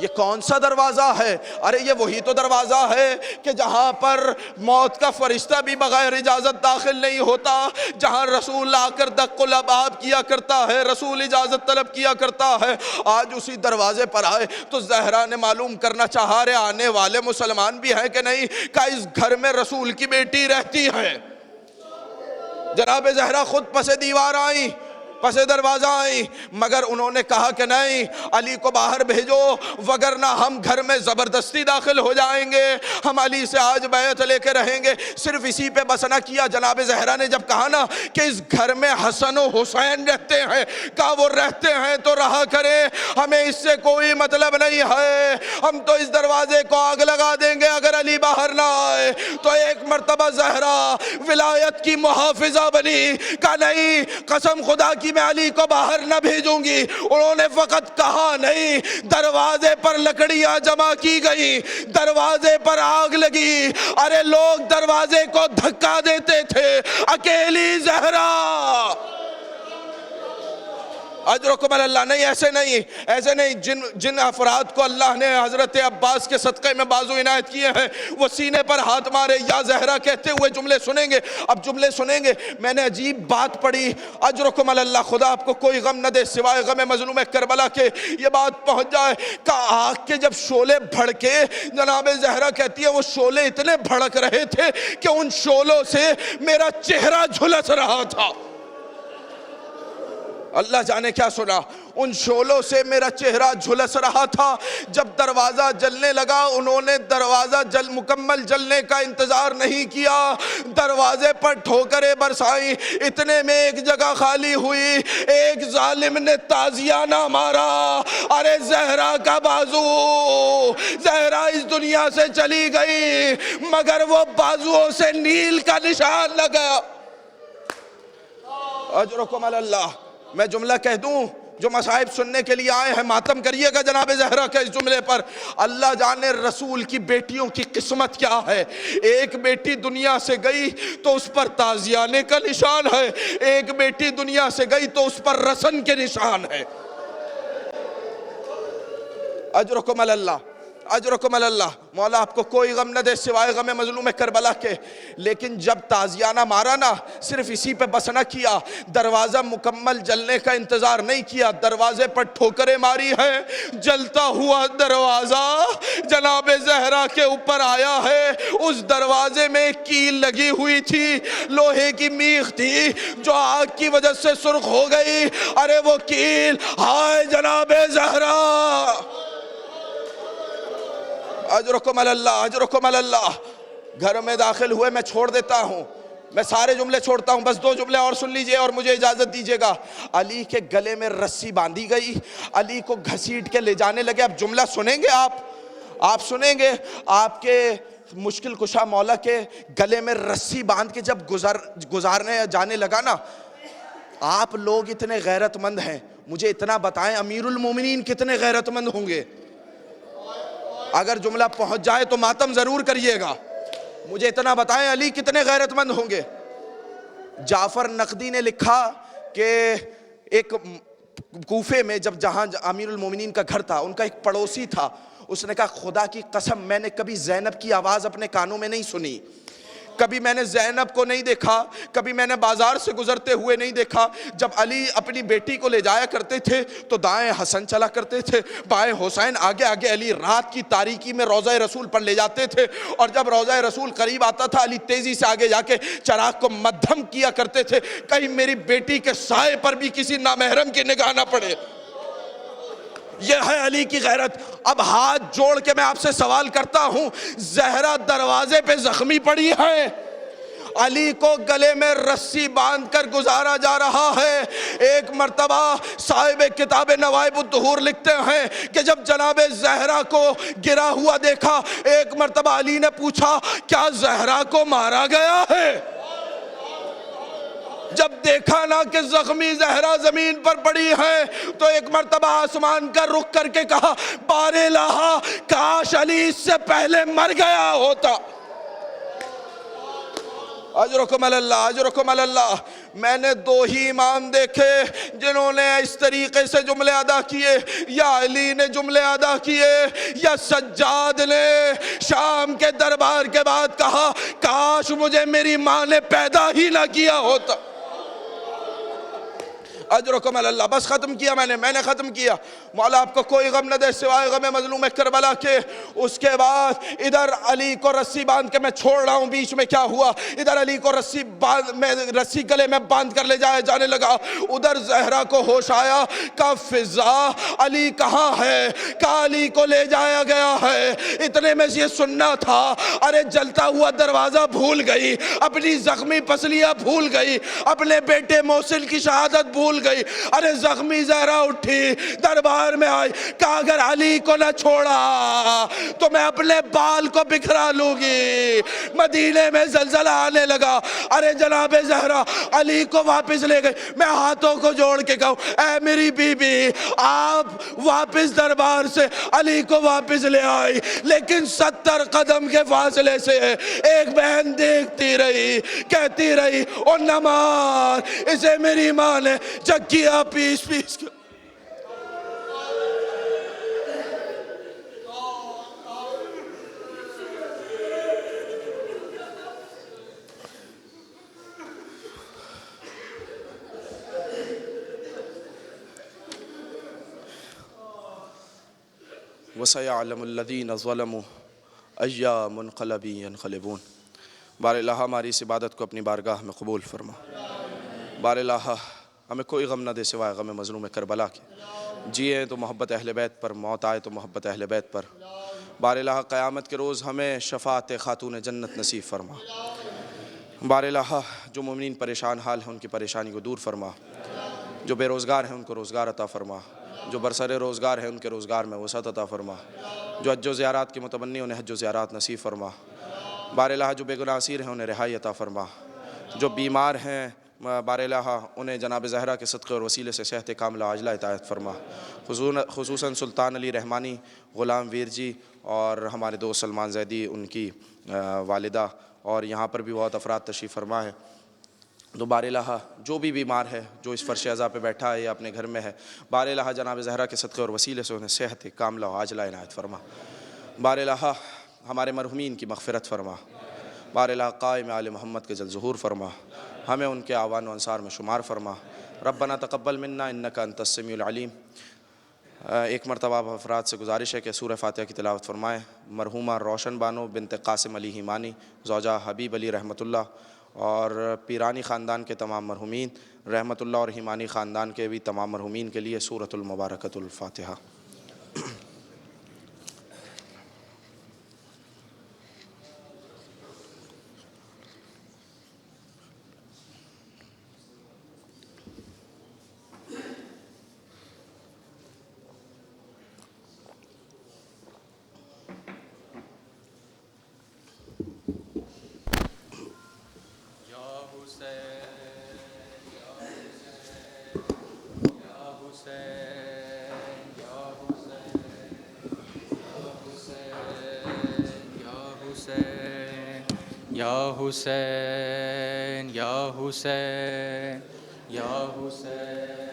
یہ کون سا دروازہ ہے؟ ارے یہ وہی تو دروازہ ہے کہ جہاں پر موت کا فرشتہ بھی بغیر اجازت داخل نہیں ہوتا، جہاں رسول آ کر دق الاباب کیا کرتا ہے، رسول اجازت طلب کیا کرتا ہے. آج اسی دروازے پر آئے تو زہرا نے معلوم کرنا چاہا رہے آنے والے مسلمان بھی ہیں کہ نہیں، کہ اس گھر میں رسول کی بیٹی رہتی ہے. جناب زہرا خود پس دیوار آئیں، پس دروازہ آئیں، مگر انہوں نے کہا کہ نہیں علی کو باہر بھیجو وگرنہ ہم گھر میں زبردستی داخل ہو جائیں گے، ہم علی سے آج بیعت لے کے رہیں گے. صرف اسی پہ بس نہ کیا. جناب زہرا نے جب کہا نا کہ اس گھر میں حسن و حسین رہتے ہیں، کہا وہ رہتے ہیں تو رہا کرے، ہمیں اس سے کوئی مطلب نہیں ہے، ہم تو اس دروازے کو آگ لگا دیں گے اگر علی باہر نہ آئے. تو ایک مرتبہ زہرا ولایت کی محافظہ بنی، کہا نہیں قسم خدا کی میں علی کو باہر نہ بھیجوں گی. انہوں نے فقط کہا نہیں، دروازے پر لکڑیاں جمع کی گئی، دروازے پر آگ لگی. ارے لوگ دروازے کو دھکا دیتے تھے، اکیلی زہرا. اجرکم علی اللہ. نہیں ایسے نہیں. جن افراد کو اللہ نے حضرت عباس کے صدقے میں بازو عنایت کیے ہیں وہ سینے پر ہاتھ مارے یا زہرا کہتے ہوئے جملے سنیں گے. اب جملے سنیں گے. میں نے عجیب بات پڑھی. اجرکم علی اللہ. خدا آپ کو کوئی غم نہ دے سوائے غم مظلوم کربلا کے. یہ بات پہنچ جائے کہ آگ کے جب شعلے بھڑکے، جناب زہرا کہتی ہے وہ شعلے اتنے بھڑک رہے تھے کہ ان شعلوں سے میرا چہرہ جھلس رہا تھا. اللہ جانے کیا سنا. ان شعلوں سے میرا چہرہ جھلس رہا تھا. جب دروازہ جلنے لگا انہوں نے دروازہ مکمل جلنے کا انتظار نہیں کیا، دروازے پر ٹھوکریں برسائیں. اتنے میں ایک جگہ خالی ہوئی، ایک ظالم نے تازیانہ مارا. ارے زہرا کا بازو، زہرا اس دنیا سے چلی گئی مگر وہ بازوؤں سے نیل کا نشان لگا. اجرکم علی اللہ. میں جملہ کہہ دوں، جو مصائب سننے کے لیے آئے ہیں ماتم کریے گا جناب زہرا کے اس جملے پر. اللہ جانے رسول کی بیٹیوں کی قسمت کیا ہے. ایک بیٹی دنیا سے گئی تو اس پر تازیانے کا نشان ہے، ایک بیٹی دنیا سے گئی تو اس پر رسن کے نشان ہے. اجرکم علی اللہ. اجرکم علی اللہ. مولا آپ کو کوئی غم نہ دے سوائے غم مظلوم کربلا کے. لیکن جب تازیانہ مارا نا صرف اسی پہ بس نہ کیا، دروازہ مکمل جلنے کا انتظار نہیں کیا، دروازے پر ٹھوکریں ماری ہیں. جلتا ہوا دروازہ جناب زہرا کے اوپر آیا ہے. اس دروازے میں کیل لگی ہوئی تھی، لوہے کی میخ تھی جو آگ کی وجہ سے سرخ ہو گئی. ارے وہ کیل، ہائے جناب زہرا. اجرکم علی اللہ. اجرکم علی اللہ. گھر میں داخل ہوئے. میں چھوڑ دیتا ہوں، میں سارے جملے چھوڑتا ہوں، بس 2 جملے اور سن لیجئے اور مجھے اجازت دیجئے گا. علی کے گلے میں رسی باندھی گئی، علی کو گھسیٹ کے لے جانے لگے. اب جملہ سنیں گے آپ سنیں گے. آپ کے مشکل کشا مولا کے گلے میں رسی باندھ کے جب گزارنے جانے لگا نا، آپ لوگ اتنے غیرت مند ہیں، مجھے اتنا بتائیں امیر المومنین کتنے غیرت مند ہوں گے. اگر جملہ پہنچ جائے تو ماتم ضرور کریے گا. مجھے اتنا بتائیں علی کتنے غیرت مند ہوں گے. جعفر نقدی نے لکھا کہ ایک کوفے میں جہاں امیر المومنین کا گھر تھا، ان کا ایک پڑوسی تھا، اس نے کہا خدا کی قسم میں نے کبھی زینب کی آواز اپنے کانوں میں نہیں سنی، کبھی میں نے زینب کو نہیں دیکھا، کبھی میں نے بازار سے گزرتے ہوئے نہیں دیکھا۔ جب علی اپنی بیٹی کو لے جایا کرتے تھے تو دائیں حسن چلا کرتے تھے، بائیں حسین، آگے آگے علی رات کی تاریکی میں روضہ رسول پر لے جاتے تھے، اور جب روضہ رسول قریب آتا تھا علی تیزی سے آگے جا کے چراغ کو مدھم کیا کرتے تھے، کہیں میری بیٹی کے سائے پر بھی کسی نامحرم کی نگاہ نہ پڑے۔ یہ ہے علی کی غیرت۔ اب ہاتھ جوڑ کے میں آپ سے سوال کرتا ہوں، زہرا دروازے پہ زخمی پڑی ہے، علی کو گلے میں رسی باندھ کر گزارا جا رہا ہے۔ ایک مرتبہ صاحب کتاب نوائب الدہور لکھتے ہیں کہ جب جناب زہرا کو گرا ہوا دیکھا، ایک مرتبہ علی نے پوچھا کیا زہرا کو مارا گیا ہے؟ جب دیکھا نا کہ زخمی زہرا زمین پر پڑی ہے تو ایک مرتبہ آسمان کا رخ کر کے کہا بار الہا کاش علی اس سے پہلے مر گیا ہوتا۔ اجرکم اللہ، اجرکم اللہ۔ میں نے دو ہی امام دیکھے جنہوں نے اس طریقے سے جملے ادا کیے، یا علی نے جملے ادا کیے یا سجاد نے شام کے دربار کے بعد کہا کاش مجھے میری ماں نے پیدا ہی نہ کیا ہوتا۔ اجرکم اللہ۔ بس ختم کیا میں نے ختم کیا۔ مولا آپ کو کوئی غم نہ دے سوائے غم مظلوم کربلا کے۔ اس کے بعد ادھر علی کو رسی باندھ کے میں چھوڑ رہا ہوں، بیچ میں کیا ہوا، ادھر علی کو رسی گلے میں باندھ کر لے جانے لگا، ادھر زہرا کو ہوش آیا، کہا فضا علی کہاں ہے؟ کہا علی کو لے جایا گیا ہے۔ اتنے میں یہ سننا تھا، ارے جلتا ہوا دروازہ بھول گئی، اپنی زخمی پسلیاں بھول گئی، اپنے بیٹے محسن کی شہادت بھول گئی۔ ارے زخمی زہرا اٹھی، دربار میں آئی، کہا اگر علی کو نہ چھوڑا تو میں اپنے بال کو بکھرا لوں گی۔ مدینے میں زلزلہ آنے لگا۔ ارے جناب زہرا علی کو واپس لے گئی۔ میں ہاتھوں کو جوڑ کے کہوں اے میری بی بی، آپ واپس دربار سے علی کو واپس لے آئی، لیکن 70 قدم کے فاصلے سے ایک بہن دیکھتی رہی، کہتی رہی او نہ مار اسے، میری ماں نے چکیا پیس پیس کے۔ وَسَيَعْلَمُ الَّذِينَ ظَلَمُوا أَيَّ مُنْقَلَبٍ يَنْقَلِبُونَ۔ بار الہ ہماری اس عبادت کو اپنی بارگاہ میں قبول فرما۔ بار الہ ہمیں کوئی غم نہ دے سوائے غم مظلوم کربلا کے۔ جیے تو محبت اہل بیت پر، موت آئے تو محبت اہل بیت پر۔ بار الہ قیامت کے روز ہمیں شفاعت خاتون جنت نصیب فرما۔ بار الہ جو مومنین پریشان حال ہیں ان کی پریشانی کو دور فرما، جو بے روزگار ہیں ان کو روزگار عطا فرما، جو برسر روزگار ہیں ان کے روزگار میں وسعت عطا فرما، جو حج و زیارات کی متمنی انہیں حج و زیارات نصیب فرما۔ بار الہ جو بے گناہ اسیر ہیں انہیں رہائی عطا فرما، جو بیمار ہیں بار الہ انہیں جناب زہرا کے صدقے اور وسیلے سے صحت کاملہ عاجلہ عطایت فرما۔ خصوصاً سلطان علی رحمانی، غلام ویر جی اور ہمارے دوست سلمان زیدی، ان کی والدہ، اور یہاں پر بھی بہت افراد تشریف فرما ہے۔ تو بار الہ جو بھی بیمار ہے، جو اس فرش عزا پہ بیٹھا ہے یا اپنے گھر میں ہے، بار الہ جناب زہرا کے صدقے اور وسیلے سے انہیں صحت کاملہ عاجلہ عنایت فرما۔ بار الہ ہمارے مرحومین کی مغفرت فرما۔ بار الہ قائم آل محمد کے جل ظہور فرما، ہمیں ان کے اعوان و انصار میں شمار فرما۔ ربنا تقبل منا انک انت السمیع العلیم۔ ایک مرتبہ افراد سے گزارش ہے کہ سورہ فاتحہ کی تلاوت فرمائیں۔ مرحومہ روشن بانو بنت قاسم علی ہیمانی، زوجہ حبیب علی رحمۃ اللہ، اور پیرانی خاندان کے تمام مرحومین رحمۃ اللہ، اور ہیمانی خاندان کے بھی تمام مرحومین کے لیے سورۃ المبارکۃ الفاتحہ۔ یا حسین یا حسین یا حسین